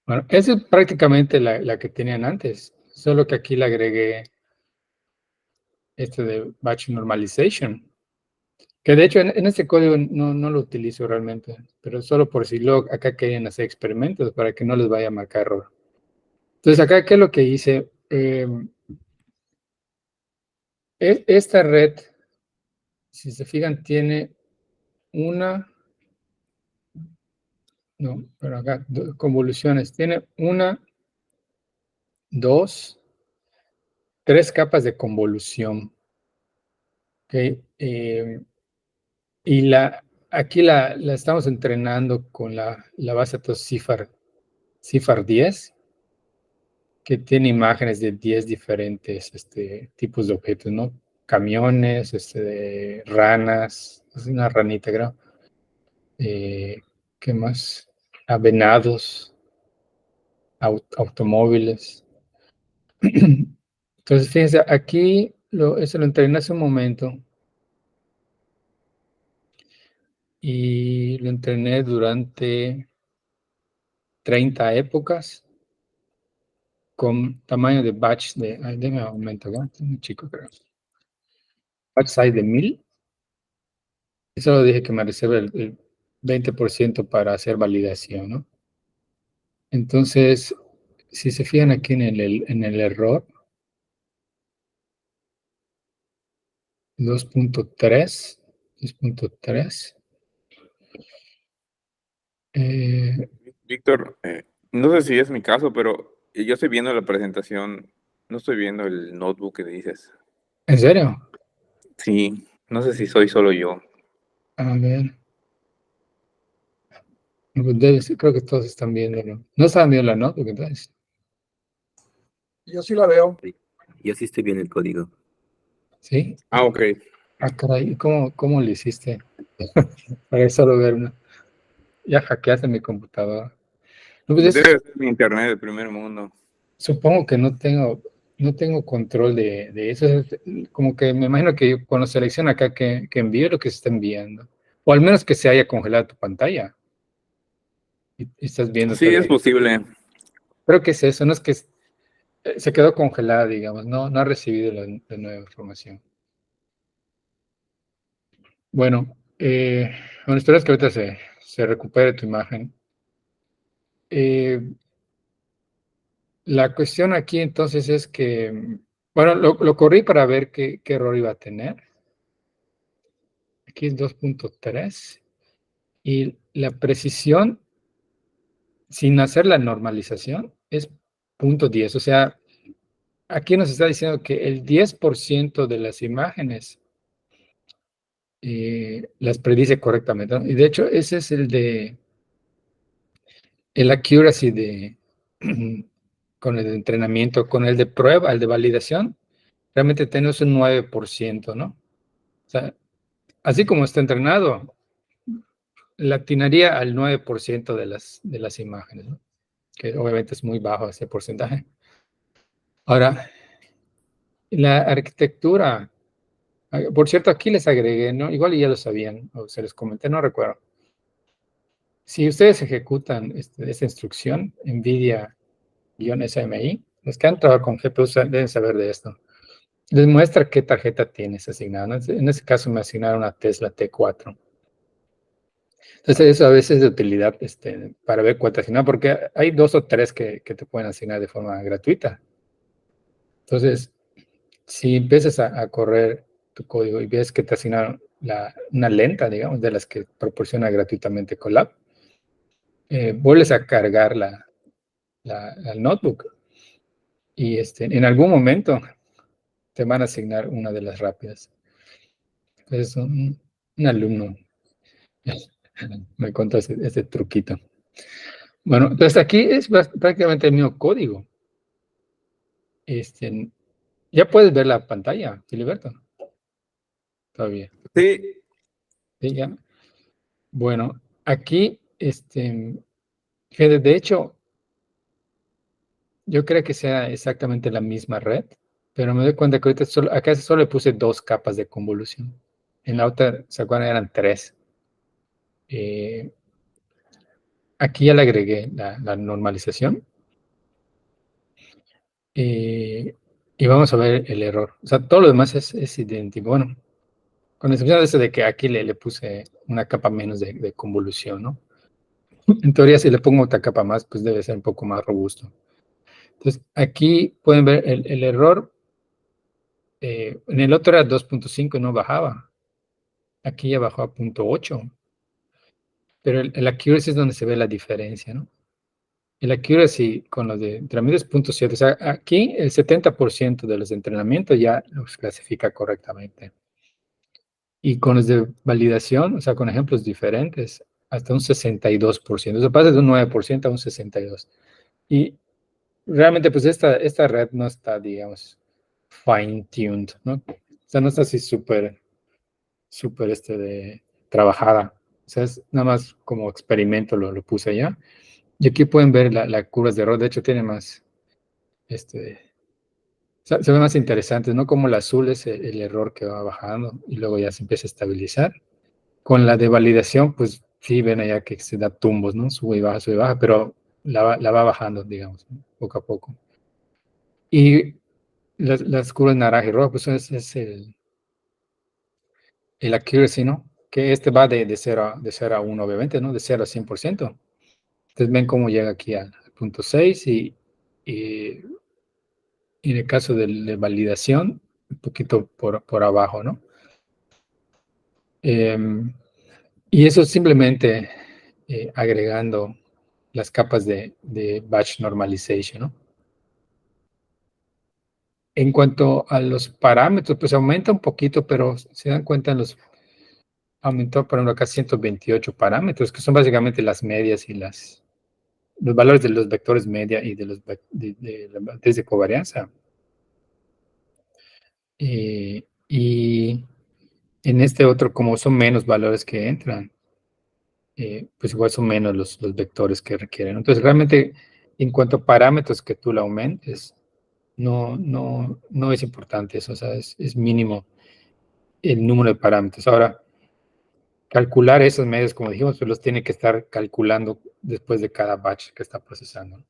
Bueno, esa es prácticamente la que tenían antes, solo que aquí le agregué de batch normalization, que de hecho en este código no lo utilizo realmente, pero solo por si luego acá quieren hacer experimentos para que no les vaya a marcar error. Entonces acá, ¿qué es lo que hice? Esta red, si se fijan, tiene una, no, pero acá, convoluciones, tiene una, dos, tres capas de convolución. ¿Ok? Y aquí la estamos entrenando con la base de datos CIFAR 10, que tiene imágenes de 10 diferentes tipos de objetos, ¿no? Camiones, de ranas, es una ranita, creo. ¿Qué más? Venados, automóviles. Entonces, fíjense, aquí eso lo entrené hace un momento y lo entrené durante 30 épocas. con tamaño de batch de, ay, déme aumento, ¿no? Es muy chico, creo. Batch size de 1000. Y solo dije que me reserve el 20% para hacer validación, ¿no? Entonces, si se fijan aquí en el error, 2.3, 2.3. Víctor, no sé si es mi caso, pero yo estoy viendo la presentación, no estoy viendo el notebook que dices. ¿En serio? Sí, no sé si soy solo yo. A ver. Creo que todos están viéndolo. No estaban viendo la nota, entonces. Yo sí la veo. Yo sí estoy viendo el código. ¿Sí? Ah, ok. Ah, caray, ¿cómo le hiciste? Para solo ver una. Ya hackeaste mi computadora. No, pues Debe ser mi internet del primer mundo. supongo que no tengo control de eso. Como que me imagino que yo, cuando selecciono acá que envío lo que se está enviando. O al menos que se haya congelado tu pantalla. Y estás viendo Sí, es todavía. posible. Creo que es eso, no es que se quedó congelada, digamos, no ha recibido la nueva información. Bueno, espero que ahorita se recupere tu imagen. La cuestión aquí entonces es que, bueno, lo corrí para ver qué error iba a tener. Aquí es 2.3 y la precisión sin hacer la normalización es 0.10. O sea, aquí nos está diciendo que el 10% de las imágenes las predice correctamente, ¿no? Y de hecho, ese es el accuracy con el de entrenamiento, con el de prueba, el de validación, realmente tenemos un 9%, ¿no? O sea, así como está entrenado, le atinaría al 9% de las imágenes, ¿no? Que obviamente es muy bajo ese porcentaje. Ahora, la arquitectura, por cierto, aquí les agregué, ¿no? Igual ya lo sabían, o se les comenté, no recuerdo. Si ustedes ejecutan esta instrucción, NVIDIA-SMI, los que han trabajado con GPUs deben saber de esto. Les muestra qué tarjeta tienes asignada, ¿no? En este caso me asignaron una Tesla T4. Entonces eso a veces es de utilidad para ver cuál te asignan, porque hay 2 o 3 que te pueden asignar de forma gratuita. Entonces, si empiezas a correr tu código y ves que te asignaron una lenta, digamos, de las que proporciona gratuitamente Colab, vuelves a cargar al notebook y en algún momento te van a asignar una de las rápidas. Entonces, un alumno me contó ese truquito. Bueno, entonces aquí es prácticamente el mismo código. Ya puedes ver la pantalla, Filiberto. Todavía. Sí, Sí, ya. Bueno, aquí, fíjate, de hecho, yo creo que sea exactamente la misma red, pero me doy cuenta que ahorita acá solo le puse 2 capas de convolución. En la otra, ¿se acuerdan? Eran 3. Aquí ya le agregué la normalización. Y vamos a ver el error. O sea, todo lo demás es idéntico. Bueno, con excepción de eso de que aquí le puse una capa menos de convolución, ¿no? En teoría, si le pongo otra capa más, pues debe ser un poco más robusto. Entonces, aquí pueden ver el error. En el otro era 2.5 y no bajaba. Aquí ya bajó a 0.8. Pero el accuracy es donde se ve la diferencia, ¿no? El accuracy con los de entrenamiento es 0.7. O sea, aquí el 70% de los de entrenamiento ya los clasifica correctamente. Y con los de validación, o sea, con ejemplos diferentes, hasta un 62%. O sea, pasa de un 9% a un 62%. Y realmente, pues esta red no está, digamos, fine-tuned, ¿no? O sea, no está así súper trabajada. O sea, es nada más como experimento lo puse allá. Y aquí pueden ver la curvas de error. De hecho, tiene más, se ve más interesante, ¿no? Como el azul es el error que va bajando y luego ya se empieza a estabilizar. Con la de validación, pues sí ven allá que se da tumbos, ¿no? Sube y baja, pero la va bajando, digamos, ¿no? Poco a poco. Y las curvas naranja y roja, pues es el accuracy, ¿no? Que este va de 0 a 1, obviamente, ¿no? De 0 a 100%. Entonces ven cómo llega aquí al punto 6 y en el caso de validación, un poquito por abajo, ¿no? Y eso simplemente agregando las capas de batch normalization, ¿no? En cuanto a los parámetros, pues aumenta un poquito, pero se dan cuenta, aumentó, por ejemplo, acá 128 parámetros, que son básicamente las medias y los valores de los vectores media y de la matriz de covarianza. Y en este otro, como son menos valores que entran, pues igual son menos los vectores que requieren. Entonces, realmente, en cuanto a parámetros que tú le aumentes, no es importante eso, o sea, es mínimo el número de parámetros. Ahora, calcular esos medios, como dijimos, pues los tiene que estar calculando después de cada batch que está procesando, ¿no?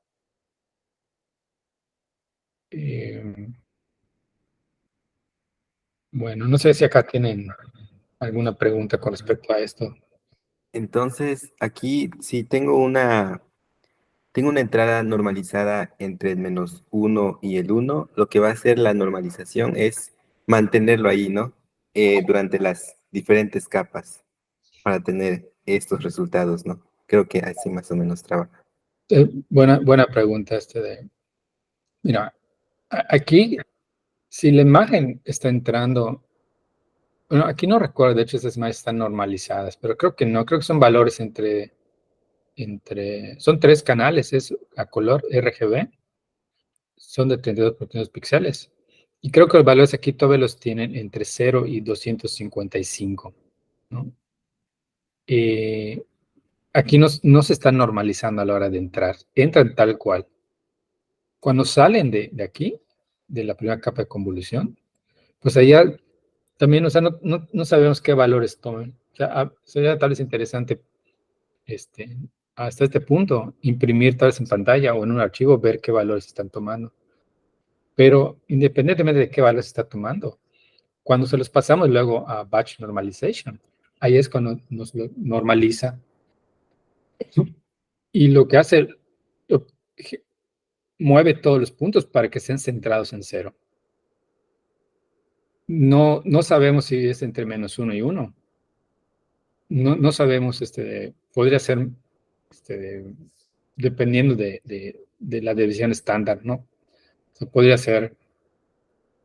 Bueno, no sé si acá tienen alguna pregunta con respecto a esto. Entonces, aquí sí tengo una entrada normalizada entre el -1 y el 1. Lo que va a hacer la normalización es mantenerlo ahí, ¿no? Durante las diferentes capas para tener estos resultados, ¿no? Creo que así más o menos trabaja. Buena pregunta mira, aquí, si la imagen está entrando, bueno, aquí no recuerdo, de hecho esas imágenes están normalizadas, pero creo que no, creo que son valores son 3 canales, es a color RGB, son de 32 por 32 píxeles. Y creo que los valores aquí todavía los tienen entre 0 y 255, ¿no? Aquí no se están normalizando a la hora de entrar, entran tal cual. Cuando salen de aquí, de la primera capa de convolución, pues allá también, o sea, no sabemos qué valores toman. O sea, sería tal vez interesante hasta este punto, imprimir tal vez en pantalla o en un archivo, ver qué valores están tomando. Pero independientemente de qué valores está tomando, cuando se los pasamos luego a batch normalization, ahí es cuando nos lo normaliza. Y lo que hace, lo- mueve todos los puntos para que sean centrados en 0. No sabemos si es entre -1 y 1. No sabemos, podría ser, dependiendo de la división estándar, ¿no? O sea, podría ser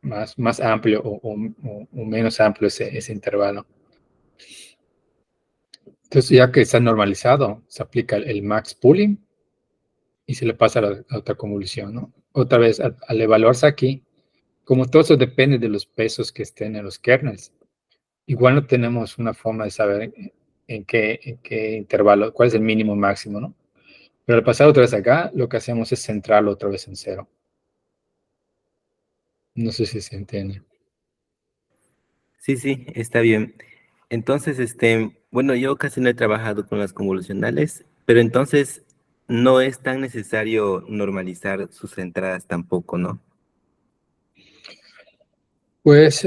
más amplio o menos amplio ese intervalo. Entonces, ya que está normalizado, se aplica el max pooling y se le pasa a la otra convolución, ¿no? Otra vez, al evaluarse aquí, como todo eso depende de los pesos que estén en los kernels, igual no tenemos una forma de saber en qué intervalo, cuál es el mínimo máximo, ¿no? Pero al pasar otra vez acá, lo que hacemos es centrarlo otra vez en 0. No sé si se entiende. Sí, sí, está bien. Entonces, bueno, yo casi no he trabajado con las convolucionales, pero entonces no es tan necesario normalizar sus entradas tampoco, ¿no? Pues,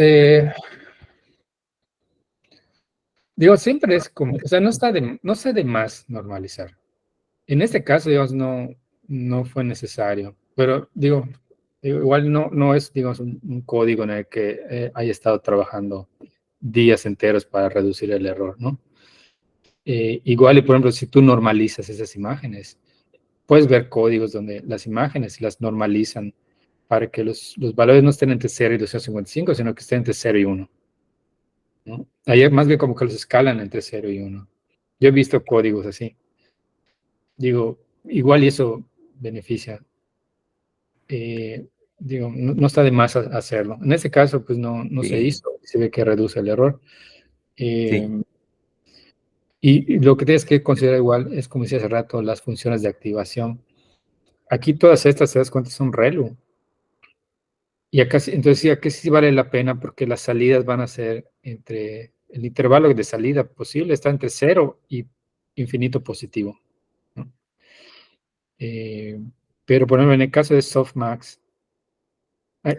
digo, siempre es como, o sea, no está de más normalizar. En este caso, digamos, no fue necesario, pero digo, igual no es, digamos, un código en el que haya estado trabajando días enteros para reducir el error, ¿no? Igual, y por ejemplo, si tú normalizas esas imágenes, puedes ver códigos donde las imágenes las normalizan para que los valores no estén entre 0 y 255, sino que estén entre 0 y 1, ¿no? Ahí más bien como que los escalan entre 0 y 1. Yo he visto códigos así. Digo, igual y eso beneficia. Digo, no está de más hacerlo. En este caso, pues no se Sí, hizo, se ve que reduce el error. sí, Eh, y lo que tienes que considerar igual es, como decía hace rato, las funciones de activación. Aquí todas estas, te das cuenta, son ReLU. Y acá, entonces sí, aquí sí vale la pena porque las salidas van a ser el intervalo de salida posible está entre 0 y infinito positivo, ¿no? Eh, pero, por ejemplo, en el caso de softmax,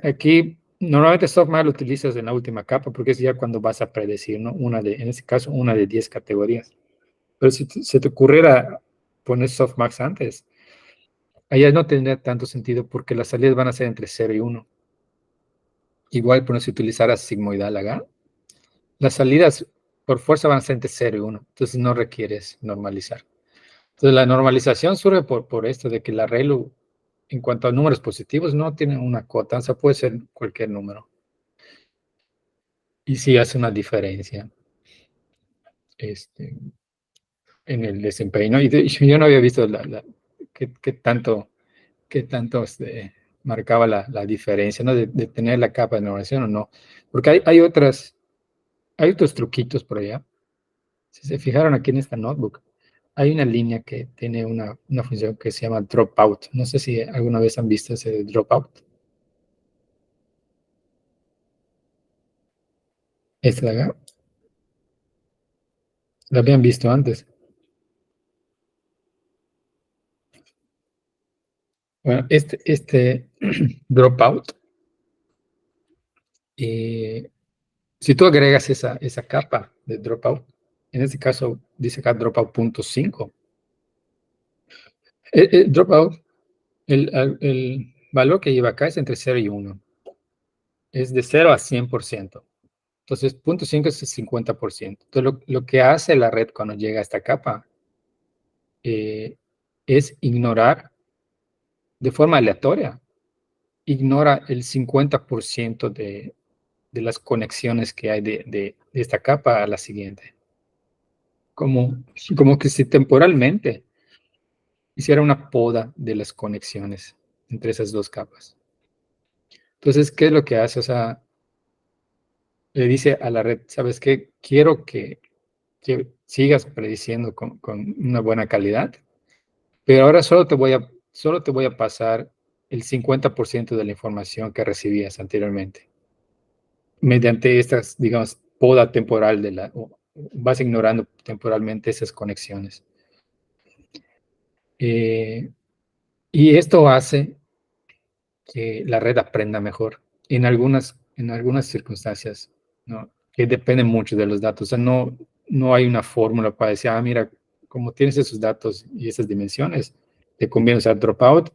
Aquí, normalmente softmax lo utilizas en la última capa porque es ya cuando vas a predecir, ¿no? En este caso, una de 10 categorías. Pero si se te ocurriera poner softmax antes, allá no tendría tanto sentido porque las salidas van a ser entre 0 y 1. Igual, pero si utilizaras sigmoidal acá, las salidas por fuerza van a ser entre 0 y 1. Entonces no requieres normalizar. Entonces la normalización surge por esto de que la ReLU, en cuanto a números positivos, no tiene una cota, o sea, puede ser cualquier número. Y sí hace una diferencia en el desempeño. Y yo no había visto qué tanto marcaba la diferencia, ¿no? De tener la capa de normalización o no. Porque hay otros truquitos por allá. Si se fijaron aquí en esta notebook, hay una línea que tiene una función que se llama dropout. No sé si alguna vez han visto ese dropout. Este de acá. Lo habían visto antes. Bueno, este dropout, si tú agregas esa capa de dropout, en este caso dice acá dropout punto 5. El dropout, el valor que lleva acá es entre 0 y 1. Es de 0 a 100%. Entonces, punto 5 es el 50%. Entonces, lo que hace la red cuando llega a esta capa es ignorar de forma aleatoria, ignora el 50% de las conexiones que hay de esta capa a la siguiente. Como que si temporalmente hiciera una poda de las conexiones entre esas dos capas. Entonces, ¿qué es lo que hace? O sea, le dice a la red, ¿sabes qué? Quiero que sigas prediciendo con una buena calidad, pero ahora solo te voy a pasar el 50% de la información que recibías anteriormente. Mediante estas, digamos, poda temporal vas ignorando temporalmente esas conexiones. Y esto hace que la red aprenda mejor en algunas circunstancias, ¿no? Que dependen mucho de los datos. O sea, no hay una fórmula para decir, mira, como tienes esos datos y esas dimensiones, te conviene usar dropout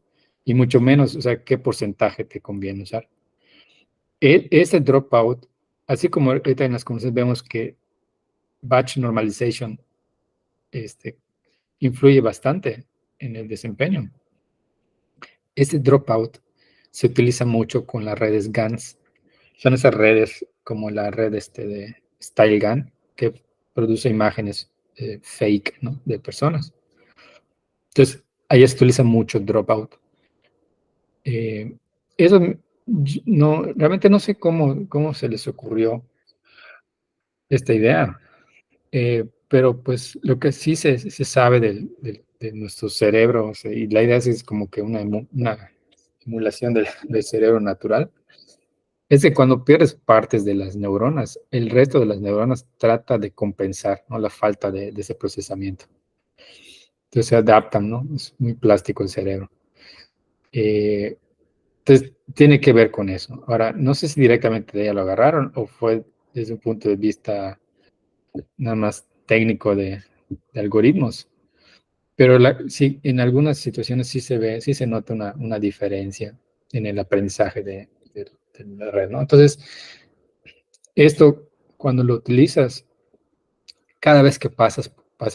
y mucho menos, o sea, qué porcentaje te conviene usar. Ese dropout, así como ahorita en las conversaciones vemos que batch normalization influye bastante en el desempeño. Este dropout se utiliza mucho con las redes GANs. Son esas redes como la red de StyleGAN que produce imágenes fake, ¿no? De personas. Entonces, ahí se utiliza mucho dropout. Eso realmente no sé cómo se les ocurrió esta idea, pero pues lo que sí se sabe de nuestros cerebros, y la idea es como que una emulación del cerebro natural, es que cuando pierdes partes de las neuronas, el resto de las neuronas trata de compensar, ¿no? La falta de ese procesamiento. Entonces se adaptan, ¿no? Es muy plástico el cerebro. Entonces tiene que ver con eso. Ahora, no sé si directamente de ella lo agarraron o fue desde un punto de vista nada más técnico de algoritmos. Pero sí, en algunas situaciones sí se nota una diferencia en el aprendizaje de la red, ¿no? Entonces, esto, cuando lo utilizas, cada vez que pasa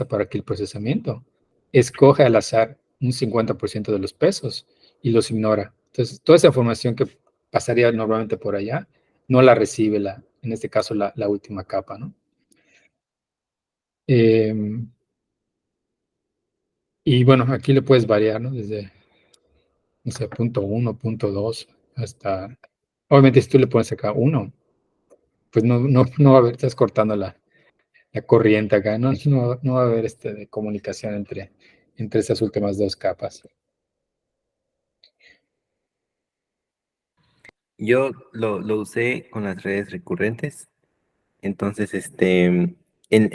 por aquí el procesamiento, escoge al azar un 50% de los pesos y los ignora. Entonces, toda esa información que pasaría normalmente por allá, no la recibe en este caso, la última capa, ¿no? Y bueno, aquí le puedes variar, ¿no? Desde, no sé, punto 1, punto 2, hasta... Obviamente, si tú le pones acá 1, pues no va a haber, estás cortando la corriente acá, no va a haber de comunicación entre esas últimas dos capas. Yo lo usé con las redes recurrentes. Entonces, en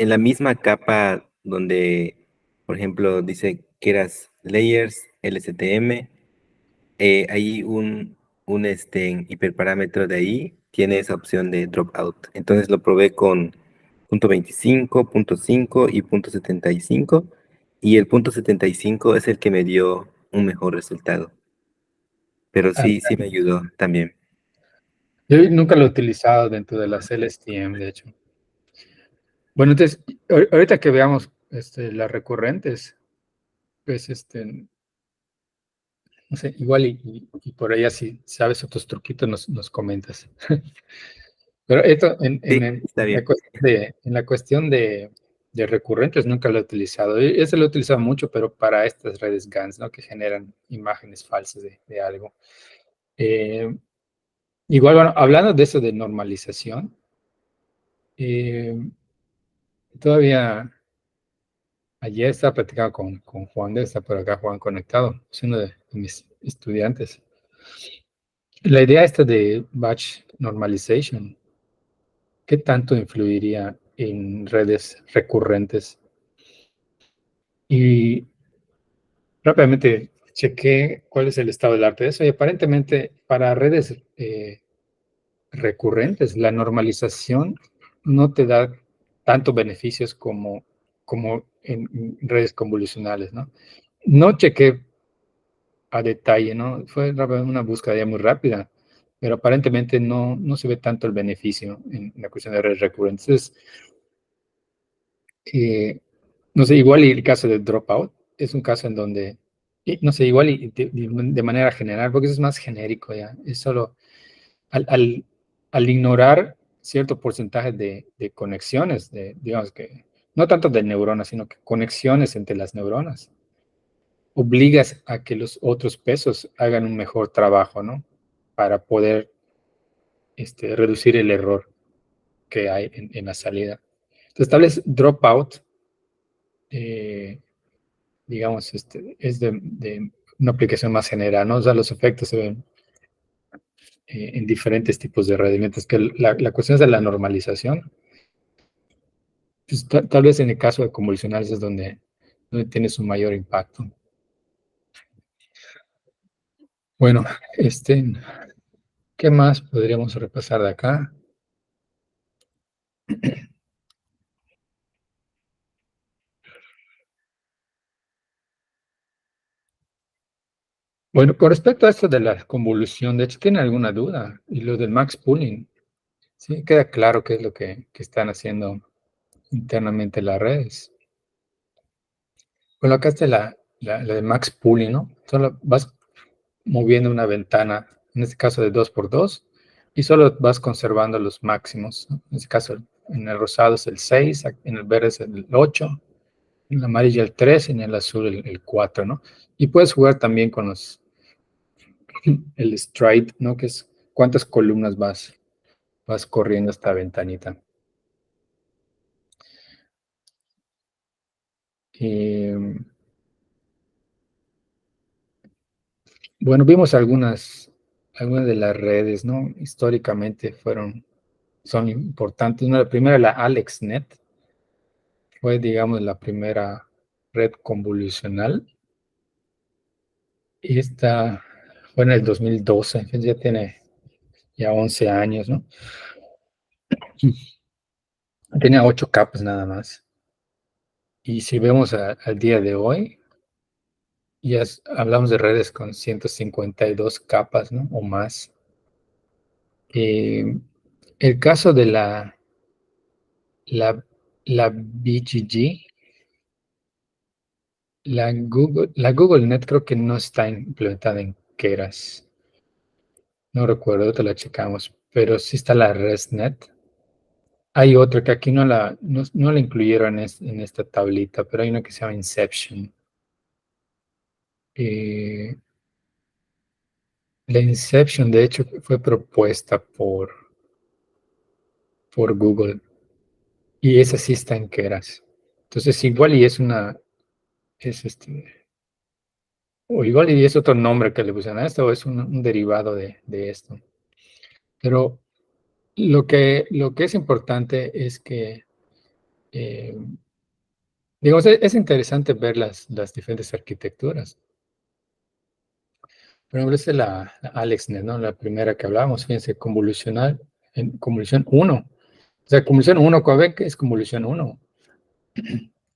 la misma capa donde, por ejemplo, dice que eras layers, LSTM, hay un hiperparámetro de ahí tiene esa opción de dropout. Entonces lo probé con punto 25, punto 5 y punto 75. Y el punto 75 es el que me dio un mejor resultado. Pero Ah, sí, sí me ayudó también. yo nunca lo he utilizado dentro de las LSTM, de hecho. Bueno, entonces, ahorita que veamos las recurrentes, pues, no sé, igual y por ahí si sabes otros truquitos nos comentas. Pero esto Sí, está bien. en la cuestión de recurrentes nunca lo he utilizado. Ese lo he utilizado mucho, pero para estas redes GANs, ¿no? Que generan imágenes falsas de algo. Eh, igual, bueno, hablando de eso de normalización, eh, todavía ayer estaba platicando con Juan, está por acá Juan conectado, es uno de mis estudiantes. La idea esta de batch normalization, ¿qué tanto influiría en redes recurrentes? Y rápidamente chequé cuál es el estado del arte de eso y aparentemente para redes recurrentes la normalización no te da tantos beneficios como en redes convolucionales, ¿no? No chequé a detalle, ¿no? Fue una búsqueda ya muy rápida, pero aparentemente no se ve tanto el beneficio en la cuestión de redes recurrentes. Entonces, no sé, igual y el caso de dropout es un caso en donde, no sé, igual y de manera general, porque eso es más genérico ya, es solo al ignorar cierto porcentaje de conexiones, digamos que, no tanto de neuronas, sino que conexiones entre las neuronas, obligas a que los otros pesos hagan un mejor trabajo, ¿no? Para poder reducir el error que hay en la salida. Entonces, tal vez dropout, digamos, es de una aplicación más general, ¿no? O sea, los efectos se ven en diferentes tipos de redes, mientras que la cuestión es de la normalización. Pues, tal vez en el caso de convolucionales es donde tiene su mayor impacto. Bueno, ¿qué más podríamos repasar de acá? Bueno, con respecto a esto de la convolución, de hecho, ¿tiene alguna duda? Y lo del max pooling, sí, queda claro qué es lo que están haciendo internamente las redes. Bueno, acá está la de max pooling, ¿no? Solo vas moviendo una ventana, en este caso de 2 por 2 y solo vas conservando los máximos, ¿no? En este caso, en el rosado es el 6, en el verde es el 8, en el amarillo el 3 y en el azul el 4, ¿no? Y puedes jugar también con el stride, ¿no? Que es cuántas columnas vas corriendo esta ventanita. Bueno, vimos algunas de las redes, ¿no? Históricamente son importantes. Una, la primera, la AlexNet, fue, digamos, la primera red convolucional. Y esta fue en el 2012, entonces ya tiene ya 11 años, ¿no? Tenía 8 capas nada más. Y si vemos al día de hoy, ya hablamos de redes con 152 capas, ¿no? O más. El caso de la, la BGG, la Google Net creo que no está implementada en Keras. No recuerdo, te la checamos, pero sí está la ResNet. Hay otra que aquí no la incluyeron en esta tablita, pero hay una que se llama Inception. Eh, la Inception, de hecho, fue propuesta por Google y esa sí está en Keras. Entonces, igual y es o igual y es otro nombre que le pusieron a esto, o es un derivado de esto. Pero lo que es importante es que, eh, digamos, es interesante ver las diferentes arquitecturas. Por ejemplo, esta es la AlexNet, ¿no? La primera que hablábamos, fíjense, convolucional, en convolución 1. O sea, convolución 1, ¿cuál ve que es convolución 1?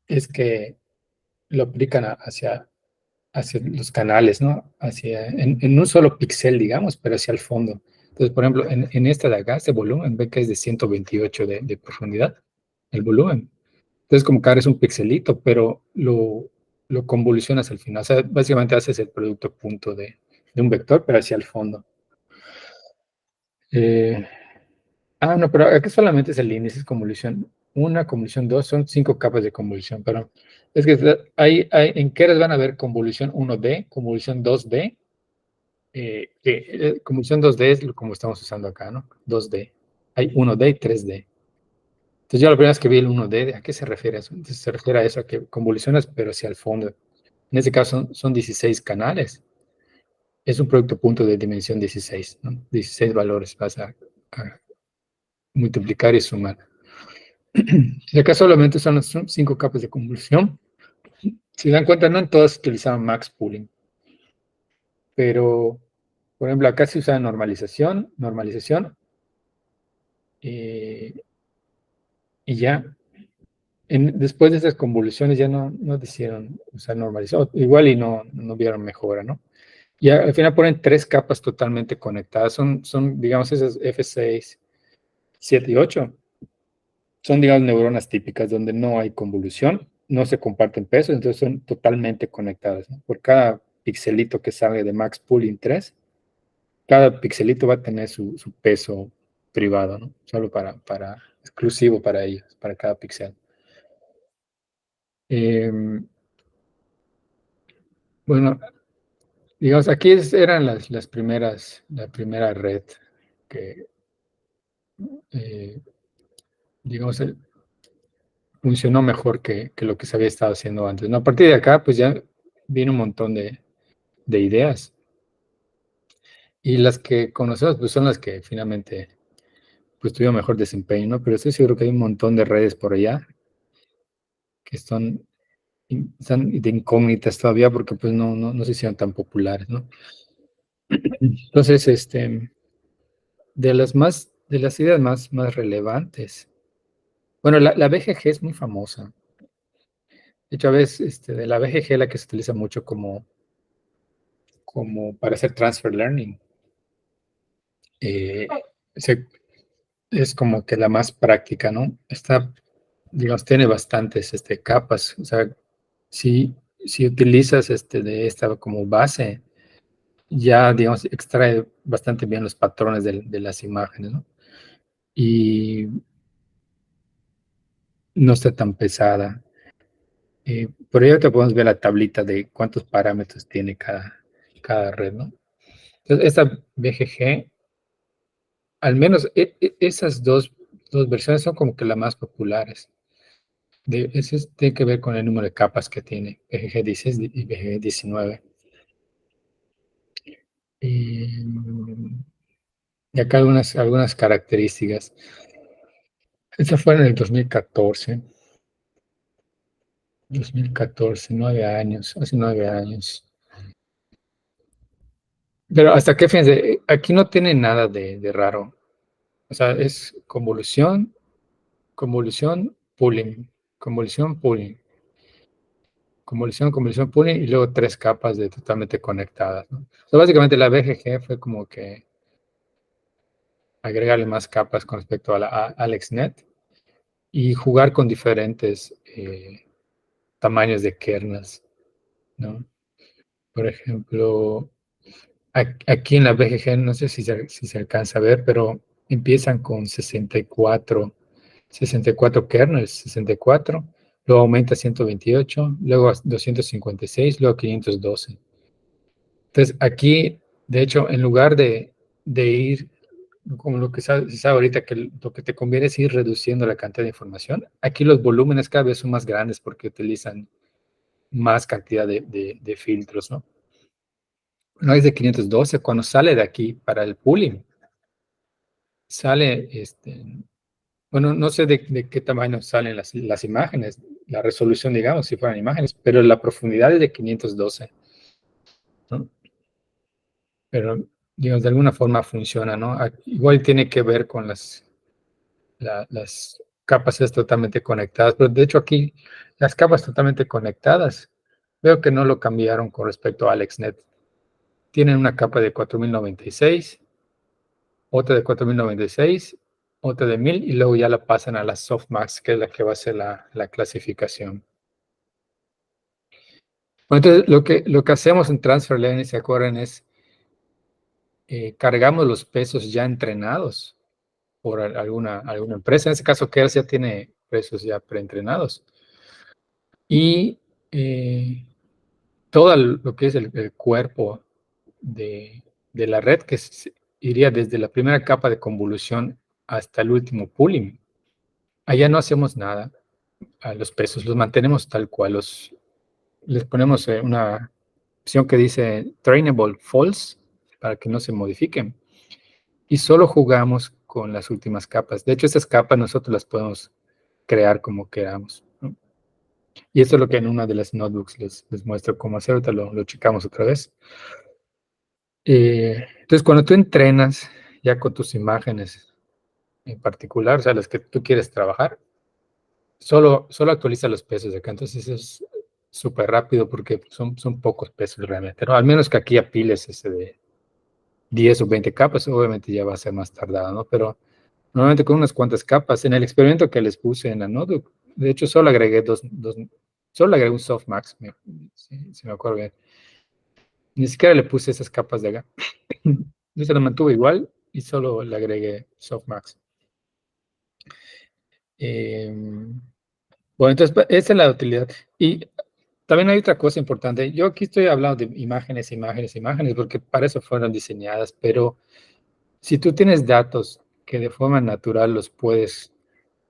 Es que lo aplican hacia los canales, ¿no? En un solo píxel, digamos, pero hacia el fondo. Entonces, por ejemplo, en esta de acá, este volumen, ve que es de 128 de profundidad, el volumen. Entonces, como que ahora es un pixelito, pero lo convolucionas al final. O sea, básicamente haces el producto punto de un vector, pero hacia el fondo. No, pero aquí solamente es el índice, es convolución 1, convolución 2, son 5 capas de convolución, pero es que en Keras van a ver convolución 1D, convolución 2D, convolución 2D es como estamos usando acá, ¿no? 2D. Hay 1D y 3D. Entonces yo la primera vez que vi el 1D, ¿a qué se refiere eso? Entonces se refiere a eso, a que convolucionas pero hacia el fondo. En este caso son 16 canales. Es un producto punto de dimensión 16, ¿no? 16 valores vas a multiplicar y sumar. Y acá solamente son 5 capas de convolución. Si dan cuenta, no en todas utilizaban max pooling. Pero, por ejemplo, acá se usa normalización, y ya. Después de esas convoluciones ya no decidieron usar normalización. Igual y no vieron mejora, ¿no? Y al final ponen 3 capas totalmente conectadas. Son digamos, esas F6, 7 y 8. Son, digamos, neuronas típicas donde no hay convolución, no se comparten pesos, entonces son totalmente conectadas, ¿no? Por cada pixelito que sale de Max Pooling 3, cada pixelito va a tener su peso privado, ¿no? Solo exclusivo para ellos, para cada píxel. Bueno, digamos, aquí eran las primeras, la primera red que, digamos, funcionó mejor que lo que se había estado haciendo antes, ¿no? A partir de acá, pues ya viene un montón de ideas. Y las que conocemos, pues son las que finalmente pues tuvieron mejor desempeño, ¿no? Pero estoy seguro que hay un montón de redes por allá que están de incógnitas todavía porque pues no se hicieron tan populares, ¿no? Entonces, de las ideas más relevantes, bueno, la BGG es muy famosa. De hecho, a veces de la BGG la que se utiliza mucho como para hacer transfer learning. Es como que la más práctica, ¿no? Digamos, tiene bastantes capas. O sea, si utilizas de esta como base, ya, digamos, extrae bastante bien los patrones de las imágenes, ¿no? Y no está tan pesada. Por ello te podemos ver la tablita de cuántos parámetros tiene cada red, ¿no? Entonces, esta BGG, al menos esas dos versiones son como que las más populares. Eso tiene que ver con el número de capas que tiene BGG 16 y BGG 19. Y acá algunas características. Esta fue en el 2014. 2014, 9 años, hace 9 años. Pero hasta que, fíjense, aquí no tiene nada de raro. O sea, es convolución, pooling, convolución, pooling, convolución, pooling, y luego 3 capas de totalmente conectadas, ¿no? O sea, básicamente la BGG fue como que agregarle más capas con respecto a la AlexNet y jugar con diferentes tamaños de kernels, ¿no? Por ejemplo, aquí en la BGG, no sé si se alcanza a ver, pero empiezan con 64 kernels, 64, luego aumenta a 128, luego a 256, luego a 512. Entonces, aquí, de hecho, en lugar de ir, como lo que se sabe ahorita, que lo que te conviene es ir reduciendo la cantidad de información, aquí los volúmenes cada vez son más grandes porque utilizan más cantidad de filtros, ¿no? No es de 512, cuando sale de aquí para el pooling, sale, bueno, no sé de qué tamaño salen las imágenes, la resolución, digamos, si fueran imágenes, pero la profundidad es de 512, ¿no? pero digamos, de alguna forma funciona, ¿no? Igual tiene que ver con las capas totalmente conectadas, pero de hecho aquí las capas totalmente conectadas, veo que no lo cambiaron con respecto a AlexNet. Tienen una capa de 4096, otra de 4096, otra de 1000 y luego ya la pasan a la Softmax, que es la que va a ser la clasificación. Bueno, entonces, lo que hacemos en Transfer Learning, ¿se acuerdan? Es cargamos los pesos ya entrenados por alguna empresa. En este caso, Kers ya tiene pesos ya preentrenados. Y todo lo que es el cuerpo de la red, que iría desde la primera capa de convolución hasta el último pooling. Allá no hacemos nada a los pesos, los mantenemos tal cual. Les ponemos una opción que dice trainable false para que no se modifiquen. Y solo jugamos con las últimas capas. De hecho, estas capas nosotros las podemos crear como queramos, ¿no? Y esto es lo que en una de las notebooks les muestro cómo hacer. Ahorita lo checamos otra vez. Entonces, cuando tú entrenas ya con tus imágenes en particular, o sea, las que tú quieres trabajar, solo actualiza los pesos de acá. Entonces, es súper rápido porque son pocos pesos realmente, ¿no? Al menos que aquí apiles ese de 10 o 20 capas, obviamente ya va a ser más tardado, ¿no? Pero normalmente con unas cuantas capas. En el experimento que les puse en la notebook, de hecho, solo agregué solo agregué un softmax, si me acuerdo bien. Ni siquiera le puse esas capas de acá. Yo se lo mantuve igual y solo le agregué softmax. Bueno, entonces, esa es la utilidad. Y también hay otra cosa importante. Yo aquí estoy hablando de imágenes, porque para eso fueron diseñadas, pero si tú tienes datos que de forma natural los puedes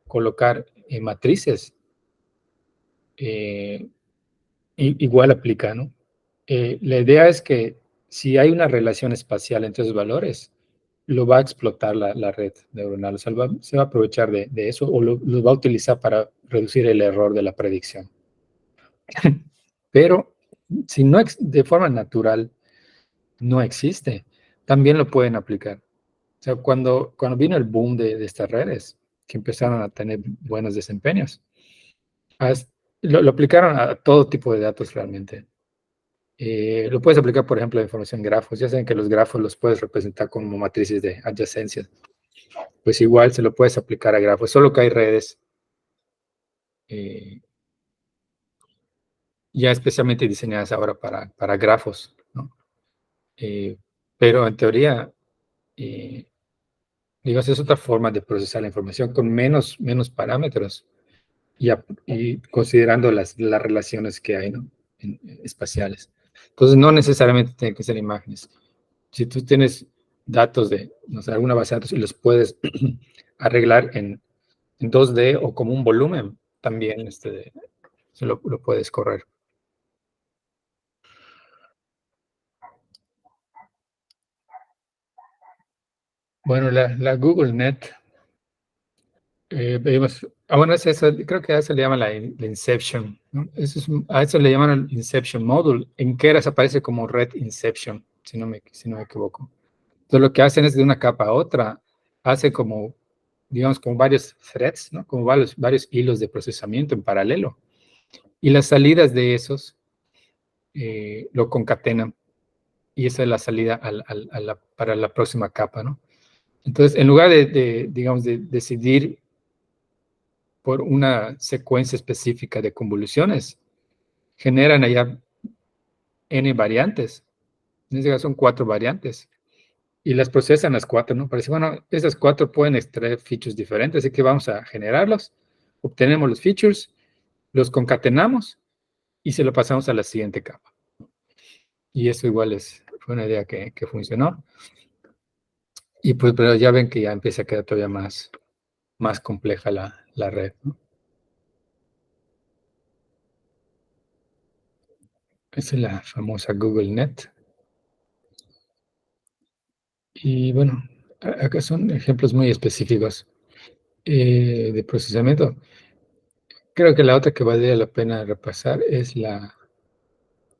colocar en matrices, igual aplica, ¿no? La idea es que si hay una relación espacial entre esos valores, lo va a explotar la red neuronal, o sea, se va a aprovechar de eso o lo va a utilizar para reducir el error de la predicción. Pero si no de forma natural no existe, también lo pueden aplicar. O sea, cuando vino el boom de estas redes, que empezaron a tener buenos desempeños, lo aplicaron a todo tipo de datos realmente. Lo puedes aplicar, por ejemplo, a información en grafos. Ya saben que los grafos los puedes representar como matrices de adyacencia. Pues igual se lo puedes aplicar a grafos, solo que hay redes ya especialmente diseñadas ahora para grafos, ¿no? Pero en teoría, digamos, es otra forma de procesar la información con menos parámetros y considerando las relaciones que hay, ¿no? Espaciales. Entonces, no necesariamente tienen que ser imágenes. Si tú tienes datos de, no sé, alguna base de datos y los puedes arreglar en 2D o como un volumen, también lo puedes correr. Bueno, la GoogleNet, bueno, creo que a eso le llaman la Inception, ¿no? A eso le llaman el Inception Module. En Keras aparece como Red Inception, si no me equivoco. Entonces, lo que hacen es de una capa a otra, hace como, digamos, como varios threads, ¿no? Como varios hilos de procesamiento en paralelo. Y las salidas de esos lo concatenan. Y esa es la salida para la próxima capa, ¿no? Entonces, en lugar digamos, de decidir por una secuencia específica de convoluciones, generan allá n variantes. En este caso son 4 variantes. Y las procesan las 4, ¿no? Parece, bueno, esas 4 pueden extraer features diferentes, así que vamos a generarlos, obtenemos los features, los concatenamos y se lo pasamos a la siguiente capa. Y eso igual fue una idea que funcionó. Y pues, pero ya ven que ya empieza a quedar todavía más compleja la red, ¿no? Esa es la famosa GoogleNet. Y bueno, acá son ejemplos muy específicos de procesamiento. Creo que la otra que valdría la pena repasar es la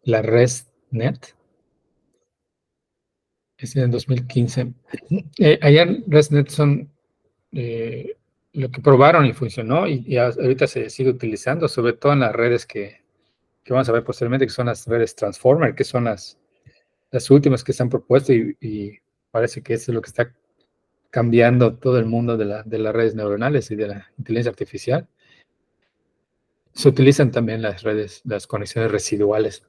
ResNet. Es en 2015. Allá en ResNet son lo que probaron y funcionó y ahorita se sigue utilizando, sobre todo en las redes que vamos a ver posteriormente, que son las redes Transformer, que son las últimas que se han propuesto y parece que eso es lo que está cambiando todo el mundo de las redes neuronales y de la inteligencia artificial. Se utilizan también las redes, las conexiones residuales.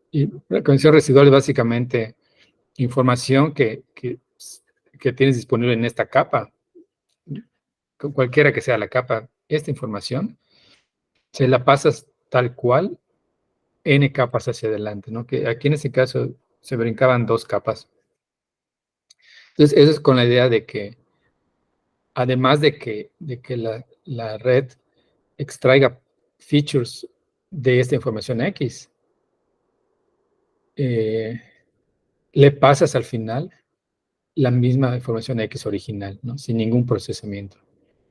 Y la conexión residual es básicamente información que tienes disponible en esta capa, cualquiera que sea la capa, esta información, se la pasas tal cual N capas hacia adelante, ¿no? Que aquí en este caso se brincaban 2 capas. Entonces, eso es con la idea de que, además de que la red extraiga features de esta información X, le pasas al final la misma información X original, ¿no? Sin ningún procesamiento.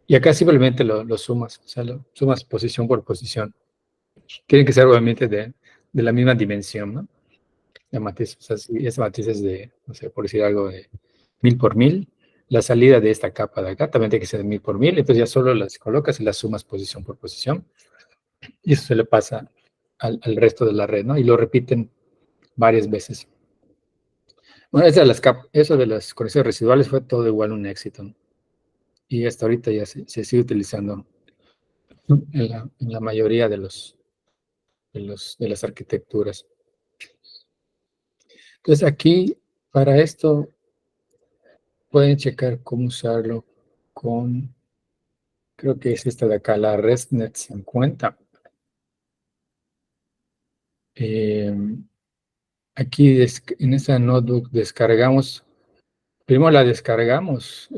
Y acá simplemente lo sumas, o sea, lo sumas posición por posición. Tienen que ser obviamente de la misma dimensión, ¿no? La matriz, o sea, si esa matriz es de, no sé, por decir algo de 1000 por 1000, la salida de esta capa de acá también tiene que ser de 1000 por 1000, entonces ya solo las colocas y las sumas posición por posición. Y eso se le pasa al resto de la red, ¿no? Y lo repiten varias veces. Bueno, eso de las conexiones residuales fue todo igual un éxito, ¿no? Y hasta ahorita ya se sigue utilizando en la mayoría de las arquitecturas. Entonces aquí, para esto, pueden checar cómo usarlo con, creo que es esta de acá, la ResNet 50. Aquí en esta notebook descargamos, primero la descargamos,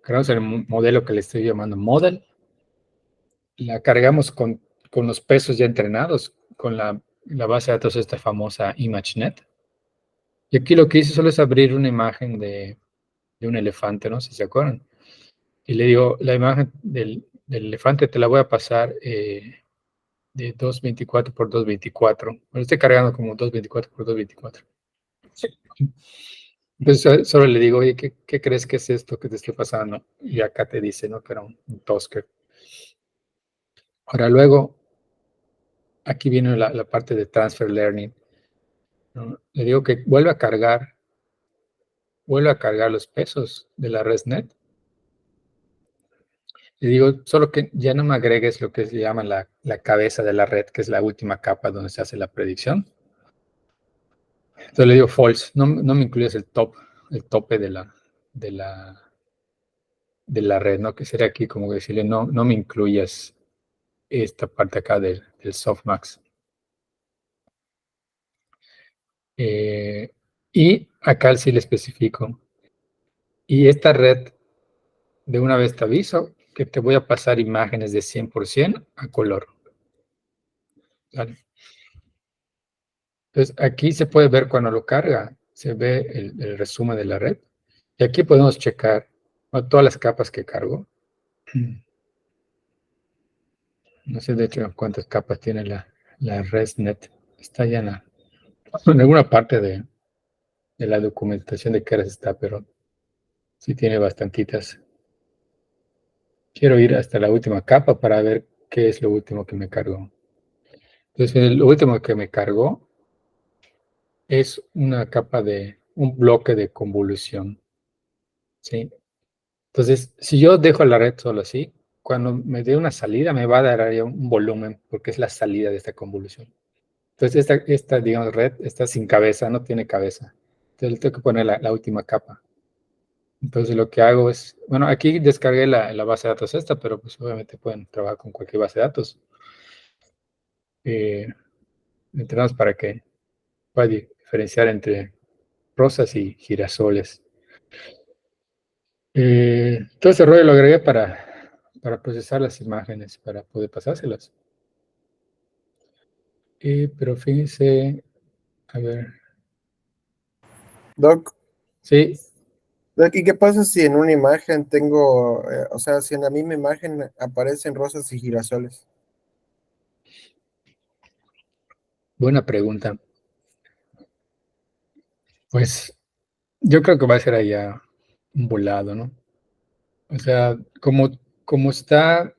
cargamos el modelo que le estoy llamando model, la cargamos con los pesos ya entrenados, con la base de datos esta famosa ImageNet. Y aquí lo que hice solo es abrir una imagen de un elefante, ¿no? Si se acuerdan. Y le digo, la imagen del elefante te la voy a pasar de 224 por 224. Bueno, estoy cargando como 224 por 224. Entonces solo le digo, oye, ¿qué crees que es esto que te estoy pasando? Y acá te dice, ¿no? Que era un Tosker. Ahora luego, aquí viene la parte de Transfer Learning, ¿no? Le digo que vuelve a cargar los pesos de la ResNet. Le digo, solo que ya no me agregues lo que se llama la cabeza de la red, que es la última capa donde se hace la predicción. Entonces le digo false, no me incluyes el tope de la red, ¿no? Que sería aquí como decirle, no me incluyas esta parte acá del softmax. Y acá sí le especifico. Y esta red, de una vez te aviso que te voy a pasar imágenes de 100% a color. ¿Vale? Entonces, aquí se puede ver cuando lo carga, se ve el resumen de la red. Y aquí podemos checar todas las capas que cargo. No sé, de hecho, cuántas capas tiene la ResNet. Está ya en alguna parte de la documentación de Keras está, pero sí tiene bastantitas. Quiero ir hasta la última capa para ver qué es lo último que me cargó. Entonces, lo último que me cargó es una capa un bloque de convolución. ¿Sí? Entonces, si yo dejo la red solo así, cuando me dé una salida me va a dar ahí un volumen, porque es la salida de esta convolución. Entonces, esta digamos, red está sin cabeza, no tiene cabeza. Entonces, le tengo que poner la última capa. Entonces, lo que hago es, bueno, aquí descargué la base de datos esta, pero pues obviamente pueden trabajar con cualquier base de datos. Entrenamos para que pueda diferenciar entre rosas y girasoles. Todo ese rollo lo agregué para procesar las imágenes, para poder pasárselas. Pero fíjense, a ver. Doc, Sí, Doc, ¿y qué pasa si en una imagen tengo, o sea, si en la misma imagen aparecen rosas y girasoles? buena pregunta. Pues yo creo que va a ser allá un volado, ¿no? O sea, como está,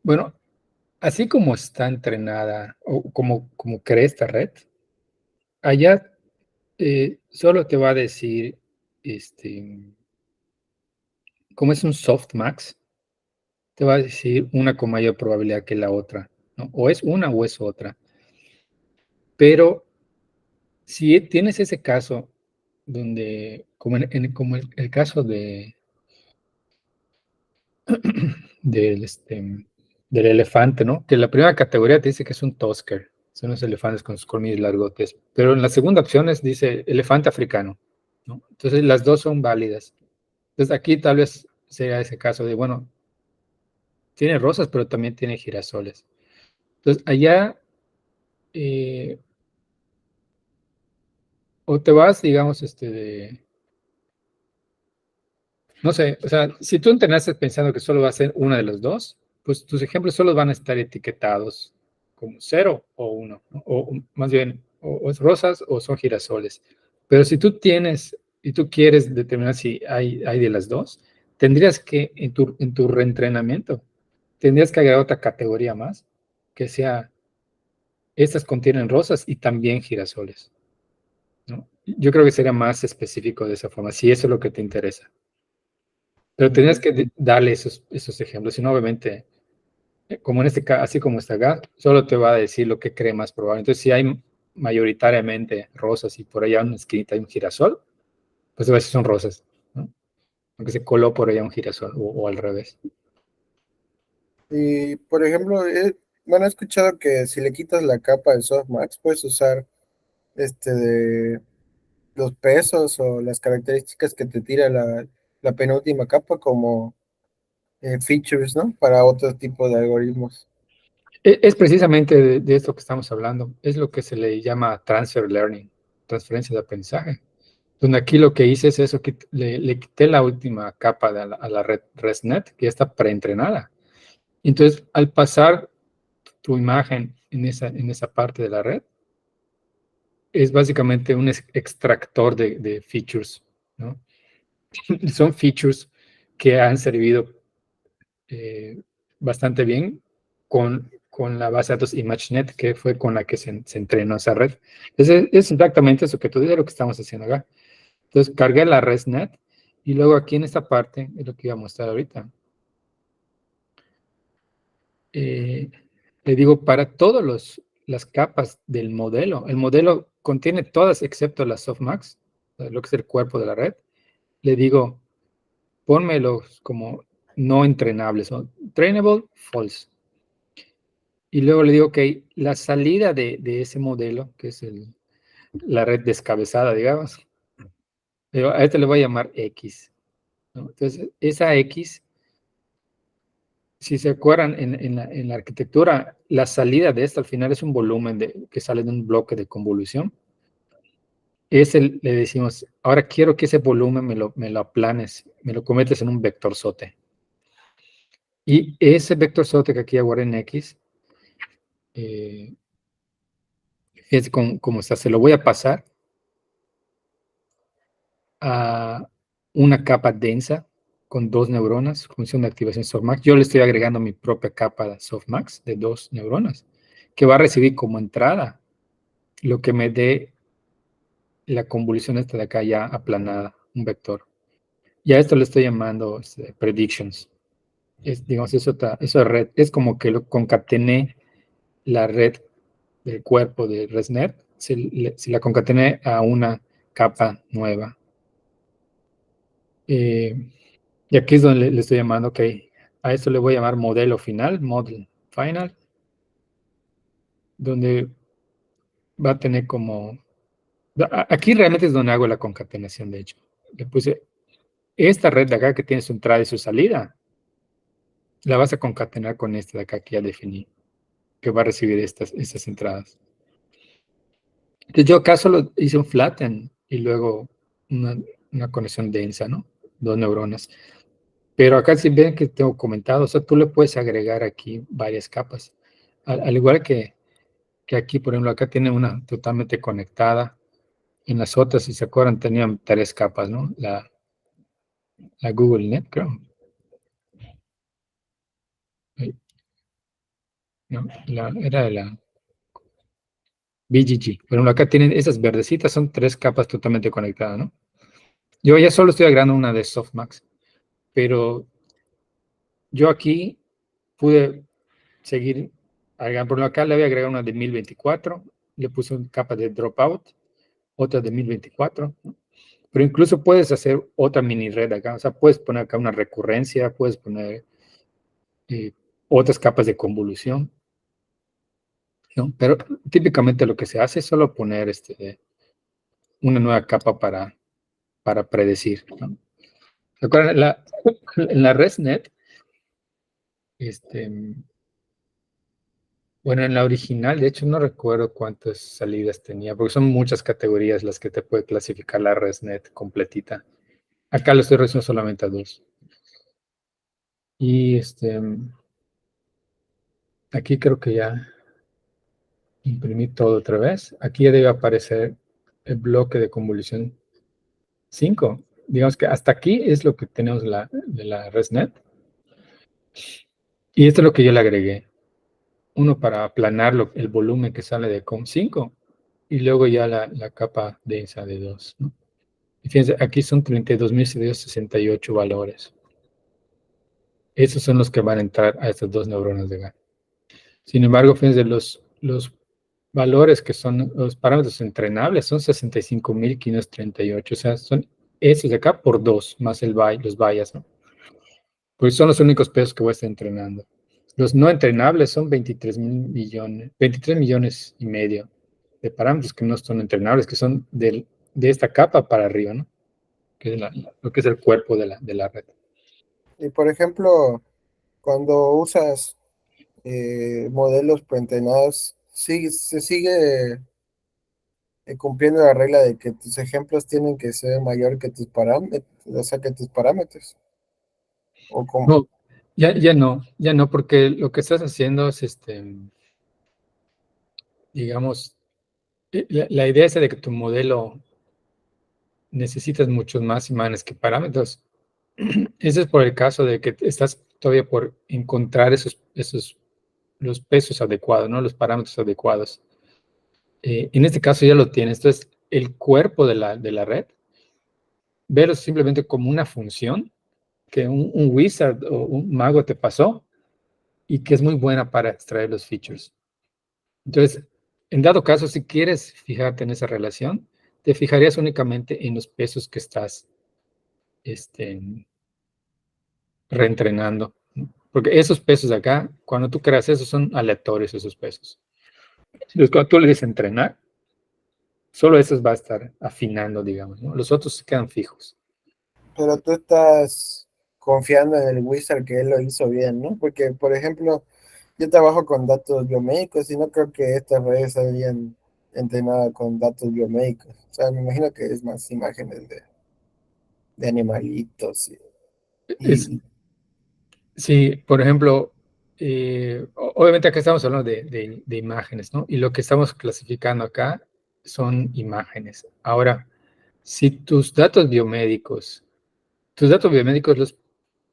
bueno, así como está entrenada o como cree esta red, allá solo te va a decir, como es un softmax, te va a decir una con mayor probabilidad que la otra, ¿no? O es una o es otra. Pero si tienes ese caso donde, como el caso del, del elefante, ¿no? Que la primera categoría te dice que es un Tusker, son los elefantes con sus colmillos largotes, pero en la segunda opción dice elefante africano, ¿no? Entonces las dos son válidas. Entonces aquí tal vez sea ese caso de, bueno, tiene rosas, pero también tiene girasoles. Entonces allá, eh, o te vas, digamos, no sé, o sea, si tú entrenaste pensando que solo va a ser una de los dos, pues tus ejemplos solo van a estar etiquetados como 0 o 1, ¿no? O más bien, o es rosas o son girasoles. Pero si tú tienes y tú quieres determinar si hay de las dos, tendrías que, en tu reentrenamiento, tendrías que agregar otra categoría más, que sea, estas contienen rosas y también girasoles, ¿no? Yo creo que sería más específico de esa forma, si eso es lo que te interesa. Pero tenías que darle esos ejemplos, si no, obviamente, como en este caso, así como está acá, solo te va a decir lo que cree más probable. Entonces, si hay mayoritariamente rosas y por allá una esquinita hay un girasol, pues a veces son rosas, ¿no? Aunque se coló por allá un girasol o al revés. Y, por ejemplo, bueno, he escuchado que si le quitas la capa de softmax, puedes usar de los pesos o las características que te tira la penúltima capa como features, ¿no? Para otro tipo de algoritmos. Es precisamente de esto que estamos hablando. Es lo que se le llama transfer learning, transferencia de aprendizaje. Donde aquí lo que hice es eso, que le quité la última capa a la red ResNet, que ya está preentrenada. Entonces, al pasar tu imagen en esa parte de la red, es básicamente un extractor de features, ¿no? Son features que han servido bastante bien con la base de datos ImageNet, que fue con la que se entrenó esa red. Entonces, es exactamente eso que tú dices, lo que estamos haciendo acá. Entonces, cargué la ResNet y luego aquí en esta parte, es lo que iba a mostrar ahorita. Le digo, para todas las capas del modelo, el modelo contiene todas excepto la softmax, lo que es el cuerpo de la red. Le digo, pónmelos como no entrenables, o trainable, false. Y luego le digo, ok, la salida de ese modelo, que es la red descabezada, digamos, a este le voy a llamar X, ¿no? Entonces, esa X, si se acuerdan en la arquitectura, la salida de esta al final es un volumen que sale de un bloque de convolución. Le decimos, ahora quiero que ese volumen me lo aplanes, me lo conviertes en un vector sote. Y ese vector sote que aquí aguarda en X, es como está, se lo voy a pasar a una capa densa con 2 neuronas, función de activación softmax. Yo le estoy agregando mi propia capa de softmax de 2 neuronas, que va a recibir como entrada lo que me dé la convolución esta de acá ya aplanada, un vector. Y a esto le estoy llamando predictions. Digamos, eso es red. Es como que lo concatené la red del cuerpo de ResNet, si la concatené a una capa nueva. Y aquí es donde le estoy llamando, ok, a esto le voy a llamar modelo final, model final, donde va a tener como, aquí realmente es donde hago la concatenación, de hecho. Le puse esta red de acá que tiene su entrada y su salida, la vas a concatenar con esta de acá que ya definí, que va a recibir estas entradas. Entonces yo acá solo hice un flatten y luego una conexión densa, ¿no? 2 neuronas. Pero acá si ven que tengo comentado, o sea, tú le puedes agregar aquí varias capas. Al igual que aquí, por ejemplo, acá tiene una totalmente conectada. en las otras, si se acuerdan, tenían 3 capas, ¿no? La Google Net, creo. No, era de la BGG. Pero acá tienen esas verdecitas, son 3 capas totalmente conectadas, ¿no? Yo ya solo estoy agregando una de Softmax, pero yo aquí pude seguir agregando. Por acá le había agregado una de 1024, le puse una capa de Dropout, otra de 1024, ¿no? Pero incluso puedes hacer otra mini red acá, o sea, puedes poner acá una recurrencia, puedes poner eh, otras capas de convolución, ¿no? Pero típicamente lo que se hace es solo poner una nueva capa para predecir, ¿no? ¿Se acuerdan? En la ResNet, bueno, en la original, de hecho, no recuerdo cuántas salidas tenía, porque son muchas categorías las que te puede clasificar la ResNet completita. Acá lo estoy reduciendo solamente a 2. Y aquí creo que ya imprimí todo otra vez. Aquí ya debe aparecer el bloque de convolución 5. Digamos que hasta aquí es lo que tenemos de la ResNet. Y esto es lo que yo le agregué. Uno para aplanar el volumen que sale de COM5 y luego ya la capa densa de 2, ¿no? Y fíjense, aquí son 32.768 valores. Esos son los que van a entrar a estas 2 neuronas de GAN. Sin embargo, fíjense, los valores que son los parámetros entrenables son 65.538. O sea, son esos de acá por 2, más los bias, ¿no? Porque son los únicos pesos que voy a estar entrenando. Los no entrenables son 23 millones y medio de parámetros que no son entrenables, que son de esta capa para arriba, ¿no? Que es lo que es el cuerpo de la red. Y por ejemplo, cuando usas modelos preentrenados, se sigue cumpliendo la regla de que tus ejemplos tienen que ser mayor que tus parámetros, o sea, que tus parámetros. O como, No, ya no, porque lo que estás haciendo es, digamos, la idea es de que tu modelo necesitas muchos más imanes que parámetros. Ese es por el caso de que estás todavía por encontrar los pesos adecuados, ¿no? Los parámetros adecuados. En este caso ya lo tienes. Entonces, el cuerpo de la red, verlo simplemente como una función que un wizard o un mago te pasó y que es muy buena para extraer los features. Entonces, en dado caso, si quieres fijarte en esa relación, te fijarías únicamente en los pesos que estás reentrenando, ¿no? Porque esos pesos de acá, cuando tú creas esos, son aleatorios esos pesos. Entonces, cuando tú le dices entrenar, solo esos va a estar afinando, digamos, ¿no? Los otros se quedan fijos. pero tú estás confiando en el wizard que él lo hizo bien, ¿no? Porque, por ejemplo, yo trabajo con datos biomédicos y no creo que estas redes hayan entrenado con datos biomédicos. O sea, me imagino que es más imágenes de animalitos Es, y sí, por ejemplo, obviamente acá estamos hablando de imágenes, ¿no? Y lo que estamos clasificando acá son imágenes. Ahora, si tus datos biomédicos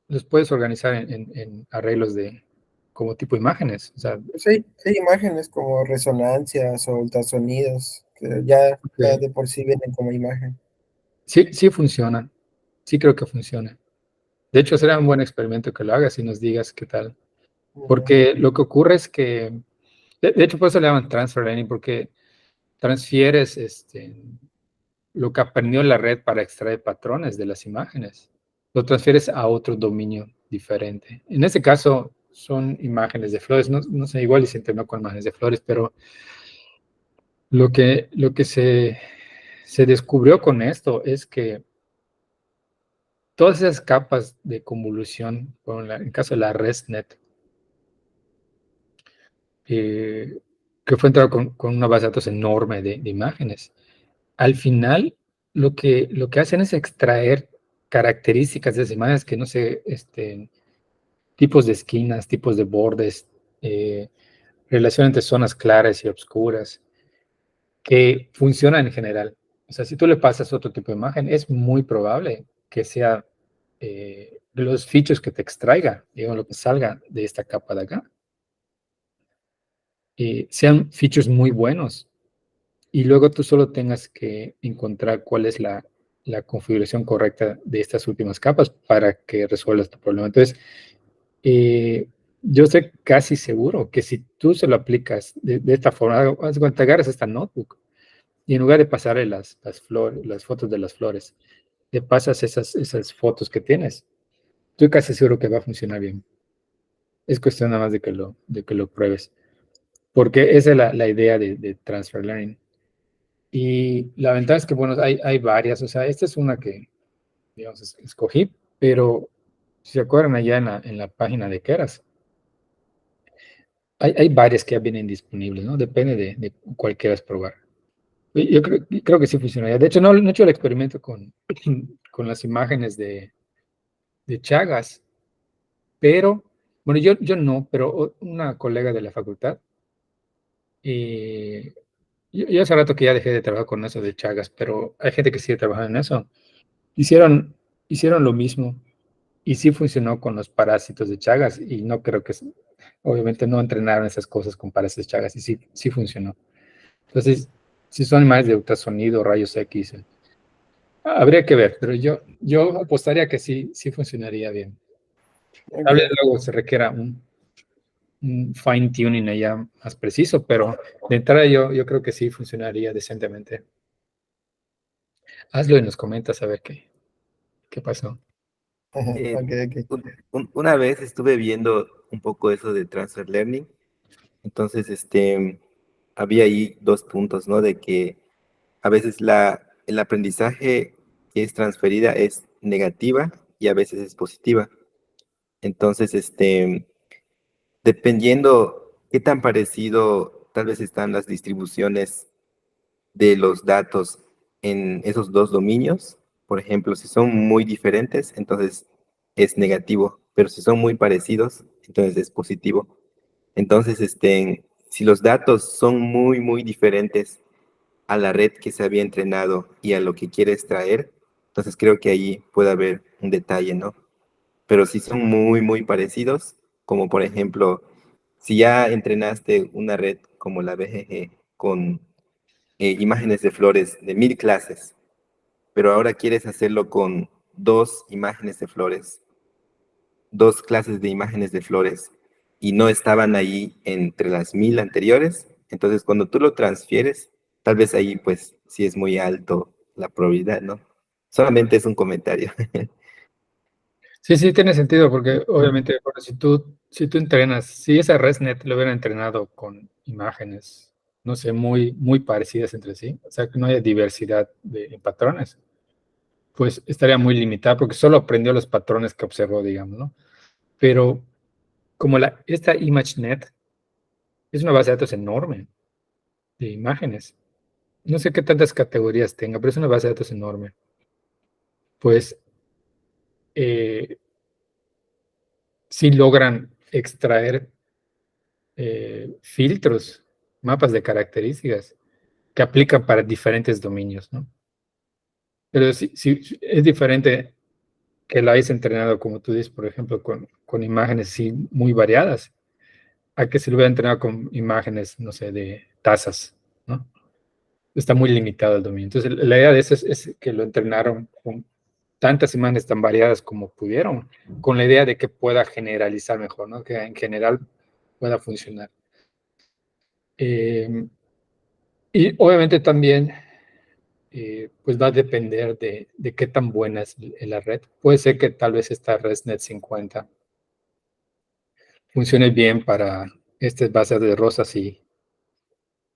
los puedes organizar en arreglos como tipo imágenes. O sea, sí, sí, imágenes como resonancias o ultrasonidos, que ya de por sí vienen como imagen. sí funcionan. Sí creo que funciona. De hecho, será un buen experimento que lo hagas y nos digas qué tal. Porque lo que ocurre es que, de hecho, por eso le llaman transfer learning, porque transfieres lo que aprendió la red para extraer patrones de las imágenes. Lo transfieres a otro dominio diferente. En este caso, son imágenes de flores. No sé, igual y se entrenó con imágenes de flores, pero lo que se descubrió con esto es que todas esas capas de convolución, en el caso de la ResNet, que fue entrado con una base de datos enorme de imágenes, al final lo que hacen es extraer características de esas imágenes que no sé, tipos de esquinas, tipos de bordes, relación entre zonas claras y oscuras, que funcionan en general. O sea, si tú le pasas otro tipo de imagen, es muy probable que sea los features que te extraiga, digamos, lo que salga de esta capa de acá, sean features muy buenos. Y luego tú solo tengas que encontrar cuál es la configuración correcta de estas últimas capas para que resuelvas tu problema. Entonces, yo estoy casi seguro que si tú se lo aplicas de esta forma, cuando te agarras esta notebook y en lugar de pasarle las fotos de las flores, le pasas esas fotos que tienes, estoy casi seguro que va a funcionar bien. Es cuestión nada más de que lo pruebes. Porque esa es la idea de Transfer Learning. Y la ventaja es que, bueno, hay varias. O sea, esta es una que, digamos, escogí, pero si se acuerdan allá en la página de Keras, hay varias que ya vienen disponibles, ¿no? Depende de cuál quieras probar. Y yo creo que sí funcionaría. De hecho, no he hecho el experimento con las imágenes de Chagas, pero, bueno, yo no, pero una colega de la facultad, y yo hace rato que ya dejé de trabajar con eso de Chagas, pero hay gente que sigue trabajando en eso. Hicieron lo mismo y sí funcionó con los parásitos de Chagas y no creo que, obviamente no entrenaron esas cosas con parásitos de Chagas y sí funcionó. Entonces, si son imágenes de ultrasonido, rayos X, habría que ver, pero yo apostaría que sí funcionaría bien. Tal vez Ok. luego se requiera un fine tuning allá más preciso, pero de entrada yo creo que sí funcionaría decentemente. Hazlo y nos comentas a ver qué pasó. Eh, Ok, ok. una vez estuve viendo un poco eso de Transfer Learning, entonces había ahí dos puntos, ¿no? De que a veces el aprendizaje que es transferida es negativa y a veces es positiva. Entonces, dependiendo qué tan parecido tal vez están las distribuciones de los datos en esos dos dominios, por ejemplo, si son muy diferentes, entonces es negativo, pero si son muy parecidos, entonces es positivo. Entonces, si los datos son muy diferentes a la red que se había entrenado y a lo que quiere extraer, entonces creo que ahí puede haber un detalle, ¿no? Pero si son muy parecidos, como por ejemplo, si ya entrenaste una red como la BGG con imágenes de flores de 1000 clases, pero ahora quieres hacerlo con dos imágenes de flores, dos clases de imágenes de flores, y no estaban ahí entre las 1000 anteriores, entonces cuando tú lo transfieres, tal vez ahí pues sí es muy alto la probabilidad, ¿no? Solamente es un comentario. Sí, tiene sentido, porque obviamente, bueno, si tú entrenas, si esa ResNet lo hubiera entrenado con imágenes, no sé, muy parecidas entre sí, o sea, que no haya diversidad de patrones, pues estaría muy limitada, porque solo aprendió los patrones que observó, digamos, ¿no? Pero como esta ImageNet es una base de datos enorme de imágenes, no sé qué tantas categorías tenga, pero es una base de datos enorme, pues eh, sí logran extraer filtros, mapas de características que aplican para diferentes dominios, ¿no? Pero si es diferente que la hayas entrenado, como tú dices, por ejemplo, con imágenes sí, muy variadas, a que se lo hubiera entrenado con imágenes, no sé, de tazas, ¿no? Está muy limitado el dominio. Entonces, la idea de eso es que lo entrenaron con tantas imágenes tan variadas como pudieron, con la idea de que pueda generalizar mejor, ¿no? Que en general pueda funcionar. Y obviamente también pues va a depender de qué tan buena es la red. Puede ser que tal vez esta ResNet 50 funcione bien para estas bases de rosas y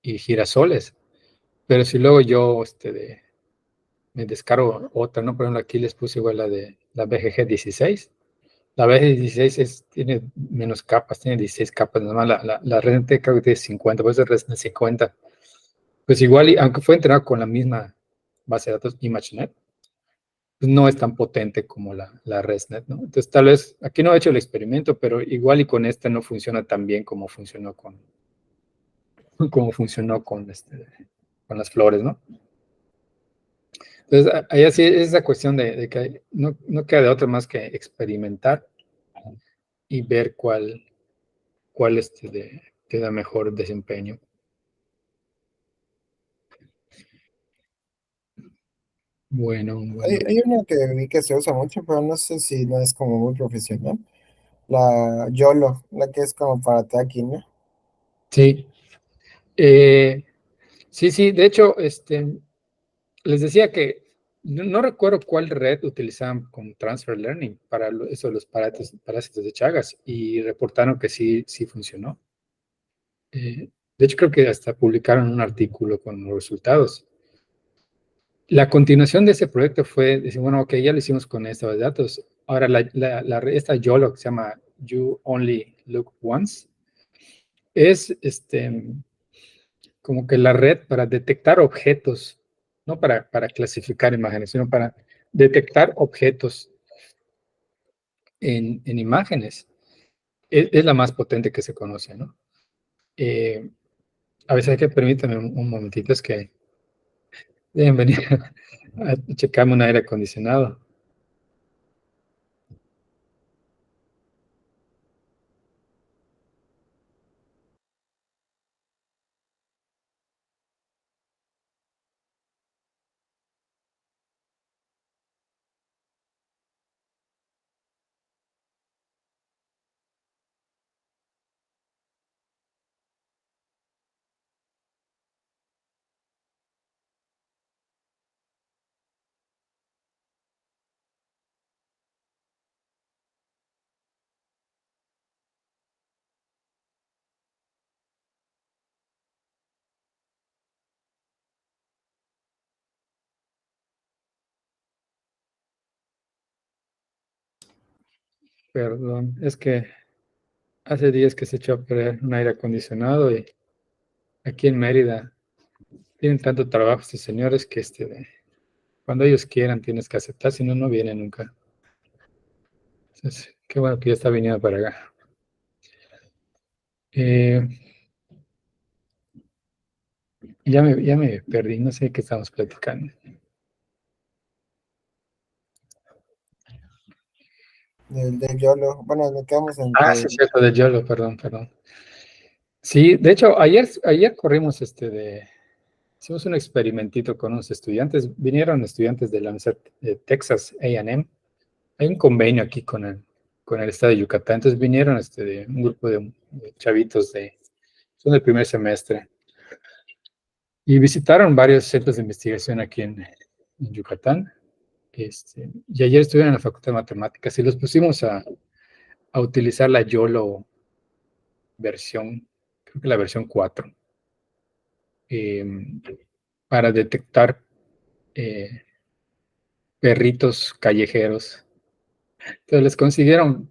girasoles, pero si luego yo me descargo otra, ¿no? Por ejemplo, aquí les puse igual la de la BGG 16. La BGG 16 tiene menos capas, tiene 16 capas, nada más la ResNet creo que tiene 50, por eso es ResNet 50. Pues igual, aunque fue entrenado con la misma base de datos ImageNet, pues no es tan potente como la ResNet, ¿no? Entonces, tal vez, aquí no he hecho el experimento, pero igual y con esta no funciona tan bien como funcionó con las flores, ¿no? Entonces, ahí sí es esa cuestión de que no queda de otra más que experimentar y ver cuál te da mejor desempeño. Bueno, Hay, bueno. hay una que vi que se usa mucho, pero no sé si no es como muy profesional. La YOLO, la que es como para tracking, ¿no? Sí, sí, sí. De hecho, les decía que no recuerdo cuál red utilizaban con Transfer Learning para eso, los parásitos de Chagas, y reportaron que sí funcionó. De hecho, creo que hasta publicaron un artículo con los resultados. La continuación de ese proyecto fue decir, bueno, ok, ya lo hicimos con esta base de datos. Ahora, esta YOLO, que se llama You Only Look Once, es como que la red para detectar objetos, no para clasificar imágenes, sino para detectar objetos en imágenes. Es la más potente que se conoce, ¿no? Eh, a veces hay que permítame un momentito, es que deben venir a checarme un aire acondicionado. Perdón, es que hace días que se echó a perder un aire acondicionado y aquí en Mérida tienen tanto trabajo estos señores que cuando ellos quieran tienes que aceptar, si no, no vienen nunca. Entonces, qué bueno que ya está viniendo para acá. Eh, ya me perdí, no sé qué estamos platicando. Del YOLO. Bueno, nos quedamos en Ah, sí, que cierto, de YOLO, perdón. Sí, de hecho, ayer corrimos hicimos un experimentito con unos estudiantes, vinieron estudiantes de la Universidad de Texas A&M. Hay un convenio aquí con el estado de Yucatán, entonces vinieron de un grupo de chavitos son del primer semestre y visitaron varios centros de investigación aquí en Yucatán. Y ayer estuvieron en la Facultad de Matemáticas y los pusimos a utilizar la YOLO versión, creo que la versión 4, eh, para detectar eh, perritos callejeros. Entonces les consiguieron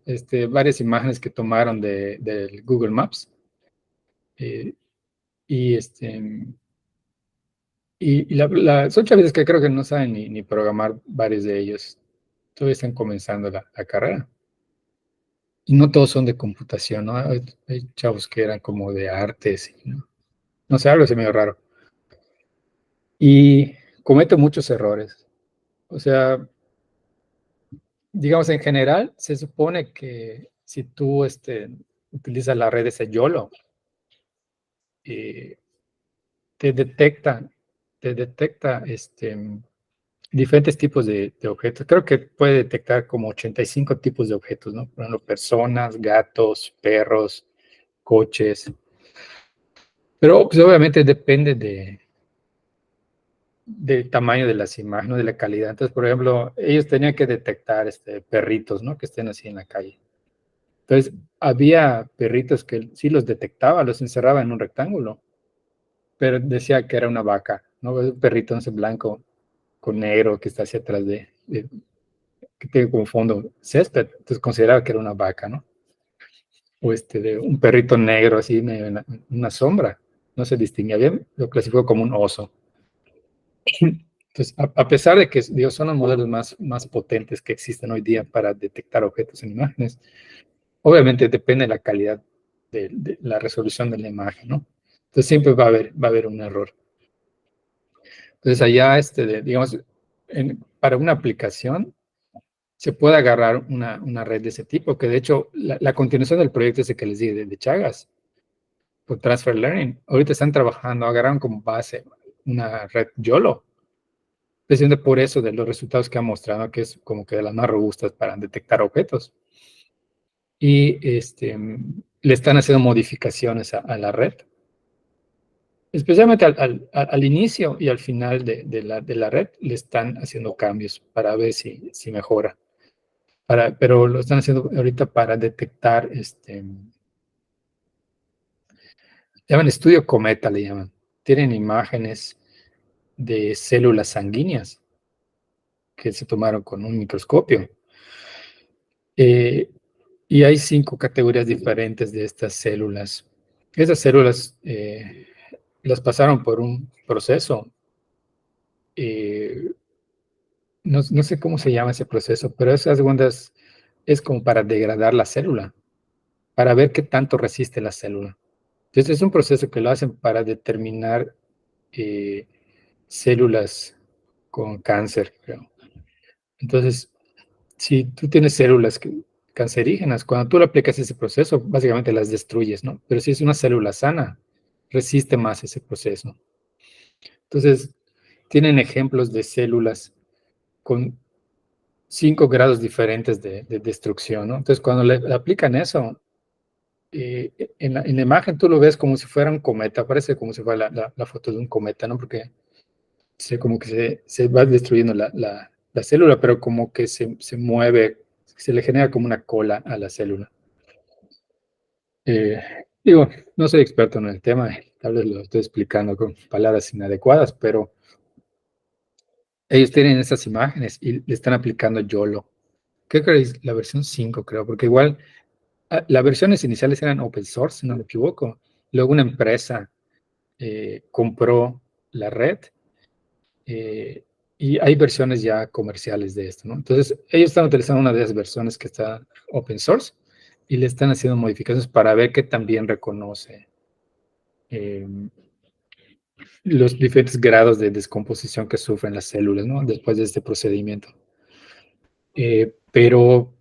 varias imágenes que tomaron del Google Maps eh, y, son chavitos que creo que no saben ni programar varios de ellos. Todavía están comenzando la carrera. Y no todos son de computación, ¿no? Hay chavos que eran como de artes, no sé, algo así medio raro. Y cometen muchos errores. O sea, digamos, en general, se supone que si tú utilizas la red ese YOLO, eh, te detecta, te detecta diferentes tipos de objetos. Creo que puede detectar como 85 tipos de objetos, ¿no? Por ejemplo, personas, gatos, perros, coches. Pero pues, obviamente depende del tamaño de las imágenes, ¿no? De la calidad. Entonces, por ejemplo, ellos tenían que detectar perritos, ¿no? Que estén así en la calle. Entonces, había perritos que sí los detectaba, los encerraba en un rectángulo, pero decía que era una vaca, ¿no? Un perrito, no sé, blanco con negro que está hacia atrás que tiene como fondo césped, entonces consideraba que era una vaca, ¿no? O de un perrito negro así, una sombra, no se distinguía bien, lo clasificó como un oso. Entonces, a pesar de que digo, son los modelos más potentes que existen hoy día para detectar objetos en imágenes, obviamente depende de la calidad de la resolución de la imagen, ¿no? Entonces siempre va a haber un error. Entonces allá, digamos, para una aplicación se puede agarrar una red de ese tipo, que de hecho la continuación del proyecto ese que les dije de Chagas, por Transfer Learning, ahorita están trabajando, agarraron como base una red YOLO, precisamente por eso de los resultados que ha mostrado, que es como que de las más robustas para detectar objetos. Y le están haciendo modificaciones a la red, especialmente al inicio y al final de la red, le están haciendo cambios para ver si mejora. Pero lo están haciendo ahorita para detectar, llaman estudio cometa, le llaman. Tienen imágenes de células sanguíneas que se tomaron con un microscopio. Y hay 5 categorías diferentes de estas células. Esas células las pasaron por un proceso. No sé cómo se llama ese proceso, pero esas ondas es como para degradar la célula, para ver qué tanto resiste la célula. Entonces es un proceso que lo hacen para determinar células con cáncer, creo. Entonces, si tú tienes células cancerígenas, cuando tú le aplicas ese proceso, básicamente las destruyes, ¿no? Pero si es una célula sana, resiste más ese proceso. Entonces, tienen ejemplos de células con 5 grados diferentes de destrucción, ¿no? Entonces, cuando le aplican eso, en la imagen tú lo ves como si fuera un cometa, parece como si fuera la foto de un cometa, ¿no? Porque como que se va destruyendo la célula, pero como que se mueve, se le genera como una cola a la célula. Eh, Digo, no soy experto en el tema, tal vez lo estoy explicando con palabras inadecuadas, pero ellos tienen esas imágenes y le están aplicando YOLO. Creo que es la versión 5, creo, porque igual las versiones iniciales eran open source, si no me equivoco. Luego una empresa compró la red y hay versiones ya comerciales de esto, ¿no? Entonces, ellos están utilizando una de las versiones que está open source y le están haciendo modificaciones para ver que también reconoce los diferentes grados de descomposición que sufren las células, ¿no? Después de este procedimiento. Pero,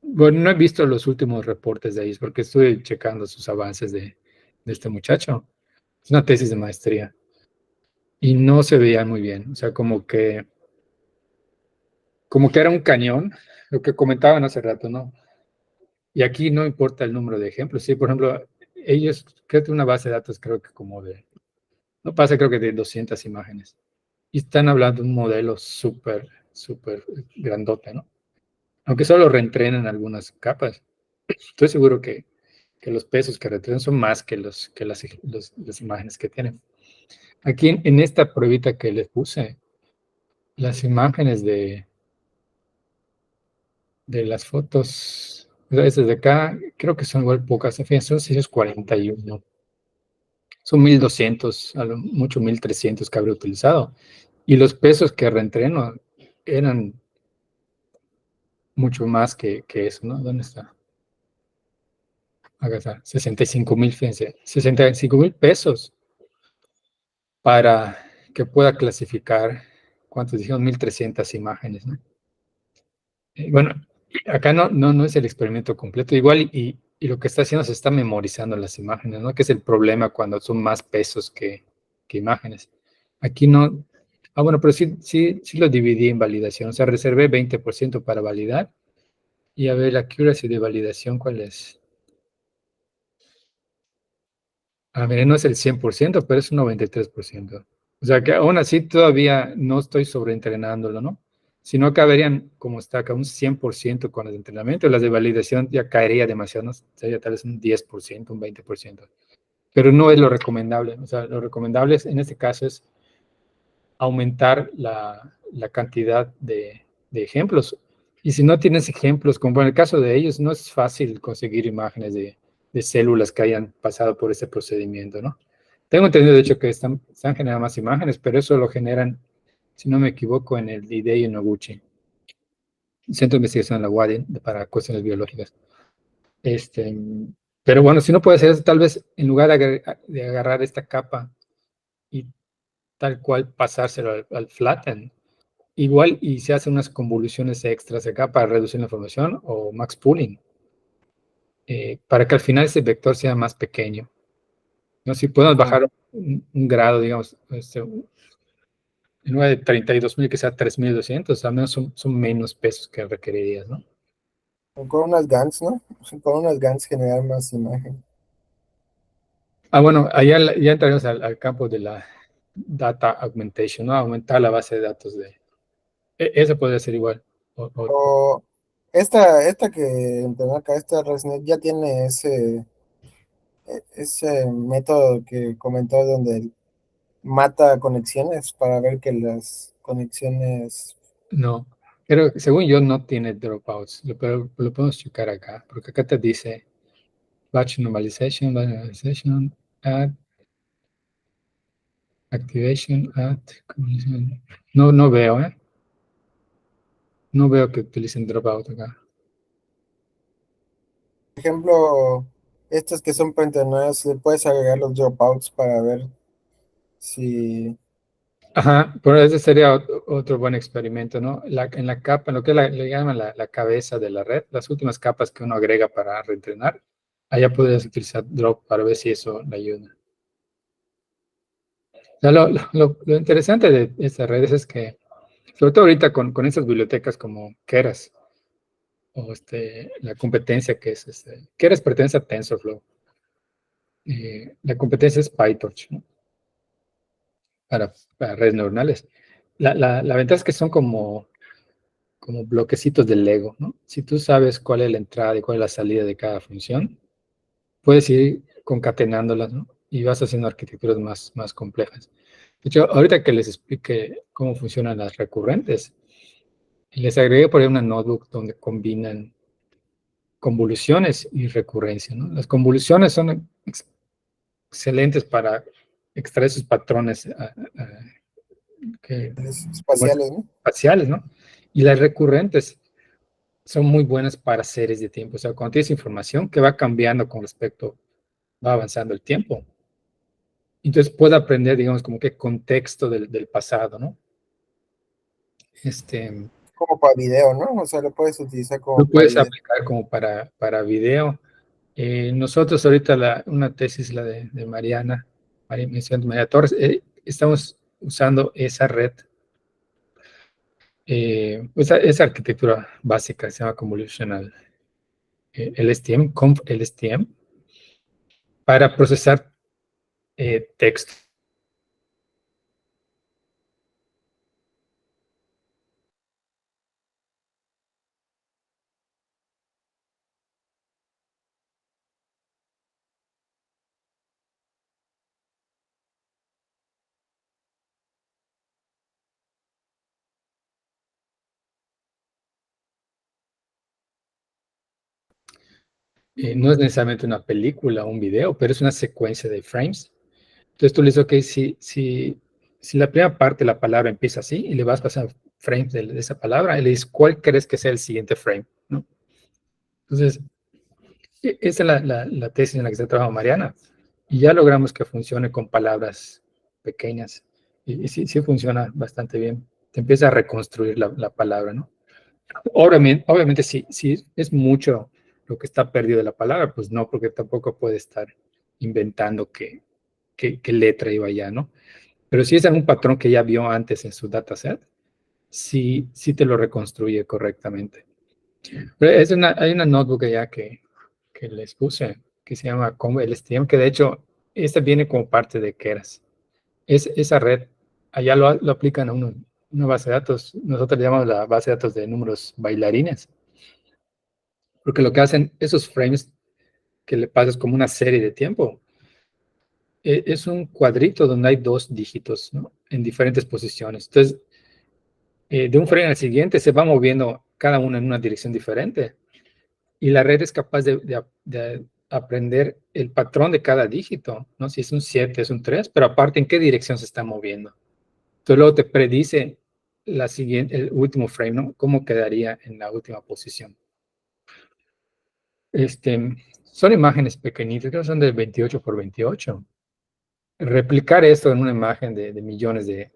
bueno, no he visto los últimos reportes de ellos porque estoy checando sus avances de este muchacho. Es una tesis de maestría. Y no se veía muy bien. O sea, como que era un cañón, lo que comentaban hace rato, ¿no? Y aquí no importa el número de ejemplos. Sí, por ejemplo, ellos, creo que una base de datos, creo que como de, no pasa, creo que de 200 imágenes. Y están hablando de un modelo súper, súper grandote, ¿no? Aunque solo reentrenan algunas capas. Estoy seguro que los pesos que reentrenan son más que las imágenes que tienen. Aquí en esta pruebita que les puse, las imágenes de las fotos, desde acá, creo que son igual pocas, en fin, son 641. Son 1200, a lo mucho 1300 que habré utilizado. Y los pesos que reentreno eran mucho más que eso, ¿no? ¿Dónde está? Acá está, 65,000, fíjense, 65,000 pesos para que pueda clasificar, ¿cuántos dijeron? 1300 imágenes, ¿no? Bueno, acá no es el experimento completo. Igual y lo que está haciendo se está memorizando las imágenes, ¿no? Que es el problema cuando son más pesos que imágenes. Aquí no. Bueno, pero sí lo dividí en validación. O sea, reservé 20% para validar. Y a ver, la accuracy de validación, ¿cuál es? A ver, no es el 100%, pero es un 93%. O sea, que aún así todavía no estoy sobreentrenándolo, ¿no? Si no caberían, como está acá, un 100% con el entrenamiento, las de validación ya caería demasiado, ¿no? Sería tal vez un 10%, un 20%. Pero no es lo recomendable. O sea, lo recomendable en este caso es aumentar la cantidad de ejemplos. Y si no tienes ejemplos, como en el caso de ellos, no es fácil conseguir imágenes de células que hayan pasado por ese procedimiento, ¿no? Tengo entendido, de hecho, que están generando más imágenes, pero eso lo generan, si no me equivoco, en el Hidei Noguchi, Centro de Investigación de la UADI para cuestiones biológicas. Pero bueno, si no puede hacer eso, tal vez en lugar de agarrar esta capa y tal cual pasárselo al flatten, igual y se hacen unas convoluciones extras acá para reducir la información o max pooling, para que al final ese vector sea más pequeño. ¿No? Si podemos bajar un grado, digamos, en lugar de 32.000 que sea 3.200, al menos son menos pesos que requerirías, ¿no? Con unas GANs, ¿no? Con unas GANs generar más imagen. Bueno, allá ya entraremos al campo de la data augmentation, ¿no? Aumentar la base de datos eso podría ser igual. O esta que entendió acá, esta ResNet ya tiene ese método que comentó donde mata conexiones para ver que las conexiones. No, pero según yo no tiene dropouts, pero lo podemos checar acá, porque acá te dice batch normalization, add, activation, add, no, no veo, ¿eh? No veo que utilicen dropout acá. Por ejemplo, estas que son preentrenadas, le puedes agregar los dropouts para ver si. Ajá, pero ese sería otro buen experimento, ¿no? En la capa, en lo que le llaman la cabeza de la red, las últimas capas que uno agrega para reentrenar, allá podrías utilizar drop para ver si eso le ayuda. O sea, lo interesante de estas redes es que, sobre todo ahorita con estas bibliotecas como Keras, o la competencia que es, Keras pertenece a TensorFlow, la competencia es PyTorch, ¿no? Para redes neuronales. La ventaja es que son como bloquecitos de Lego, ¿no? Si tú sabes cuál es la entrada y cuál es la salida de cada función, puedes ir concatenándolas, ¿no? Y vas haciendo arquitecturas más complejas. De hecho, ahorita que les explique cómo funcionan las recurrentes, les agregué por ahí una notebook donde combinan convoluciones y recurrencia, ¿no? Las convoluciones son excelentes para extraer esos patrones Espaciales, ¿no? espaciales, ¿no? Y las recurrentes son muy buenas para series de tiempo. O sea, cuando tienes información que va cambiando con respecto, va avanzando el tiempo. Entonces puedo aprender, digamos, como que contexto del pasado, ¿no? Como para video, ¿no? O sea, lo puedes utilizar como Lo para puedes video. aplicar como para video. Nosotros ahorita una tesis, la de Mariana, María Torres, estamos usando esa red, esa arquitectura básica, se llama Convolutional LSTM, Conv LSTM, para procesar texto. No es necesariamente una película o un video, pero es una secuencia de frames. Entonces tú le dices, ok, si la primera parte de la palabra empieza así y le vas pasando frames de esa palabra y le dices, ¿cuál crees que sea el siguiente frame? ¿No? Entonces, esa es la tesis en la que está trabajando Mariana. Y ya logramos que funcione con palabras pequeñas. Y sí funciona bastante bien. Te empieza a reconstruir la palabra, ¿no? Obviamente si es mucho lo que está perdido de la palabra, pues no, porque tampoco puede estar inventando qué letra iba allá, ¿no? Pero si es algún patrón que ya vio antes en su dataset, sí te lo reconstruye correctamente. Pero hay una notebook allá que les puse, que se llama LSTM, que de hecho, esta viene como parte de Keras. Esa red, allá lo aplican a una base de datos, nosotros le llamamos la base de datos de números bailarines, porque lo que hacen esos frames que le pasas como una serie de tiempo, es un cuadrito donde hay dos dígitos, ¿no? En diferentes posiciones. Entonces, de un frame al siguiente se va moviendo cada uno en una dirección diferente y la red es capaz de aprender el patrón de cada dígito, ¿no? Si es un 7, es un 3, pero aparte en qué dirección se está moviendo. Entonces luego te predice el último frame, ¿no? Cómo quedaría en la última posición. Son imágenes pequeñitas, creo que son de 28 por 28. Replicar esto en una imagen de millones de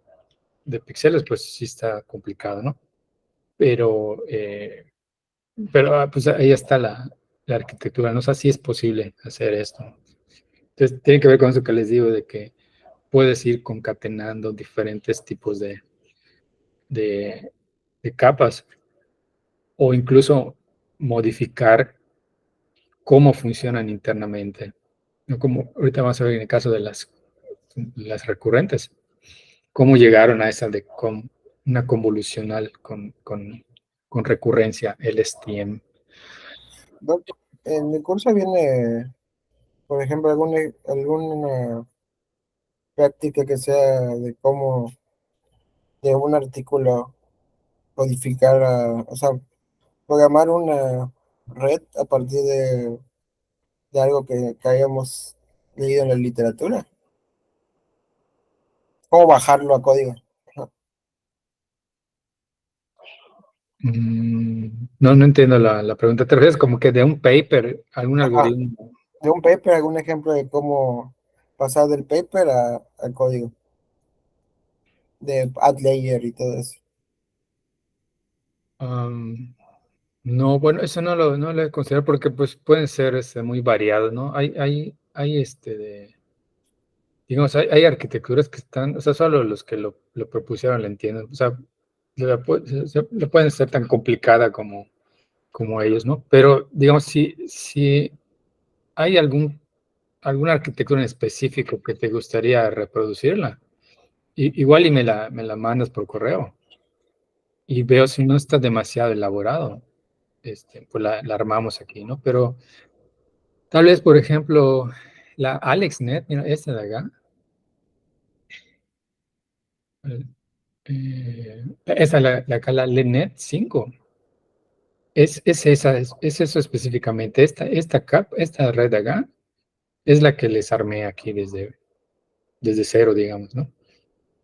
de píxeles, pues sí está complicado, ¿no? Pero pues ahí está la arquitectura, no sé si es posible hacer esto. Entonces, tiene que ver con eso que les digo, de que puedes ir concatenando diferentes tipos de, de capas o incluso modificar cómo funcionan internamente. ¿No? Como ahorita vamos a ver en el caso de las recurrentes, cómo llegaron a esa de una convolucional con recurrencia, el STM. Doc, en mi curso viene, por ejemplo, alguna práctica que sea de cómo de un artículo codificar, o sea, programar una red a partir de algo que hayamos leído en la literatura. ¿Cómo bajarlo a código? Ajá. No entiendo la pregunta. ¿Te refieres como que de un paper, algún Ajá. algoritmo? De un paper, algún ejemplo de cómo pasar del paper al código, de add layer y todo eso. No, bueno, eso no lo he considerado porque pues pueden ser muy variados, ¿no? Hay digamos, hay arquitecturas que están, o sea, solo los que lo propusieron lo entienden. O sea, le pueden ser tan complicada como ellos, ¿no? Pero, digamos, si hay alguna arquitectura en específico que te gustaría reproducirla, igual y me la mandas por correo y veo si no está demasiado elaborado, pues la armamos aquí, ¿no? Pero tal vez, por ejemplo, la AlexNet, mira, esta de acá, esa, la LeNet 5, es eso específicamente. Esta red de acá es la que les armé aquí desde cero, digamos, ¿no?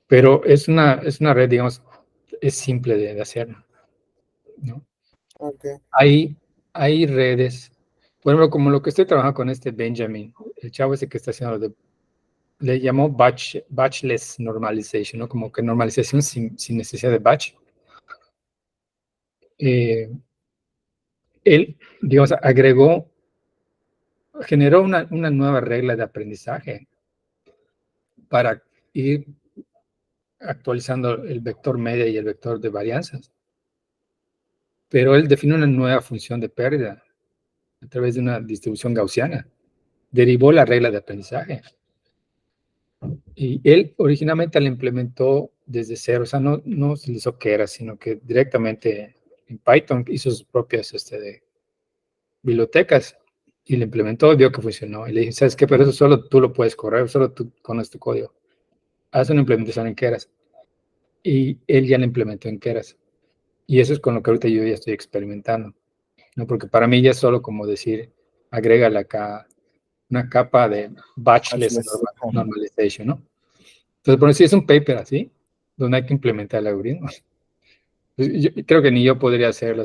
Pero es una red, digamos, es simple de hacer, ¿no? Ok, Hay redes, por ejemplo, como lo que estoy trabajando con este Benjamin, el chavo ese que está haciendo le llamó batchless normalization, ¿no? Como que normalización sin necesidad de batch. Él, digamos, generó una nueva regla de aprendizaje para ir actualizando el vector media y el vector de varianzas. Pero él definió una nueva función de pérdida a través de una distribución gaussiana. Derivó la regla de aprendizaje. Y él originalmente la implementó desde cero, o sea, no utilizó Keras, sino que directamente en Python hizo sus propias bibliotecas y la implementó y vio que funcionó. Y le dije, ¿sabes qué? Pero eso solo tú lo puedes correr, solo tú conoces tu código. Haz una implementación en Keras. Y él ya la implementó en Keras. Y eso es con lo que ahorita yo ya estoy experimentando, ¿no? Porque para mí ya es solo como decir, agrégale acá una capa de batchless batchless. Ajá. normalization, ¿no? Entonces, por si es un paper así, donde hay que implementar el algoritmo. Pues, yo creo que ni yo podría hacerlo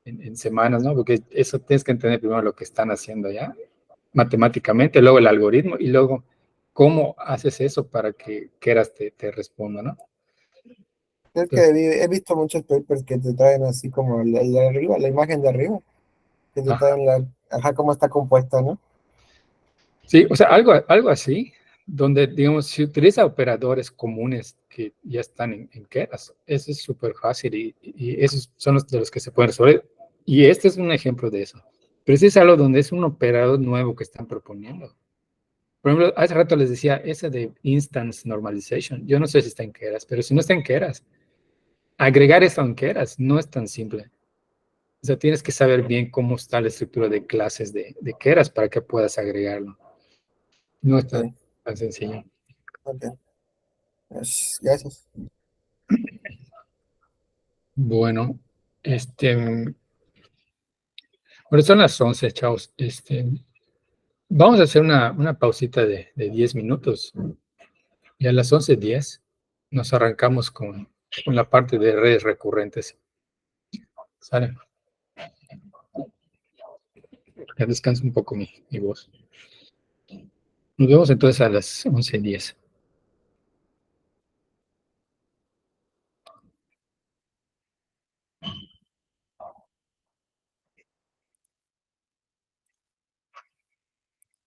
en semanas, ¿no? Porque eso tienes que entender primero lo que están haciendo ya, matemáticamente, luego el algoritmo y luego cómo haces eso para que Keras te responda, ¿no? Es que Entonces, he visto muchos papers que te traen así como el de arriba, la imagen de arriba, que te ajá. traen ajá, cómo está compuesta, ¿no? Sí, o sea, algo así, donde, digamos, si utiliza operadores comunes que ya están en Keras, eso es súper fácil y esos son los de los que se pueden resolver. Y este es un ejemplo de eso. Pero si es algo donde es un operador nuevo que están proponiendo. Por ejemplo, hace rato les decía ese de instance normalization. Yo no sé si está en Keras, pero si no está en Keras, agregar eso en Keras no es tan simple. O sea, tienes que saber bien cómo está la estructura de clases de Keras para que puedas agregarlo. No es Ok, tan sencillo. ok. Gracias. Bueno, bueno, son las 11, chavos. Vamos a hacer una pausita de 10 minutos. Y a las 11:10 nos arrancamos con la parte de redes recurrentes. ¿Sale? Ya descansa un poco mi voz. Nos vemos entonces a las 11:10.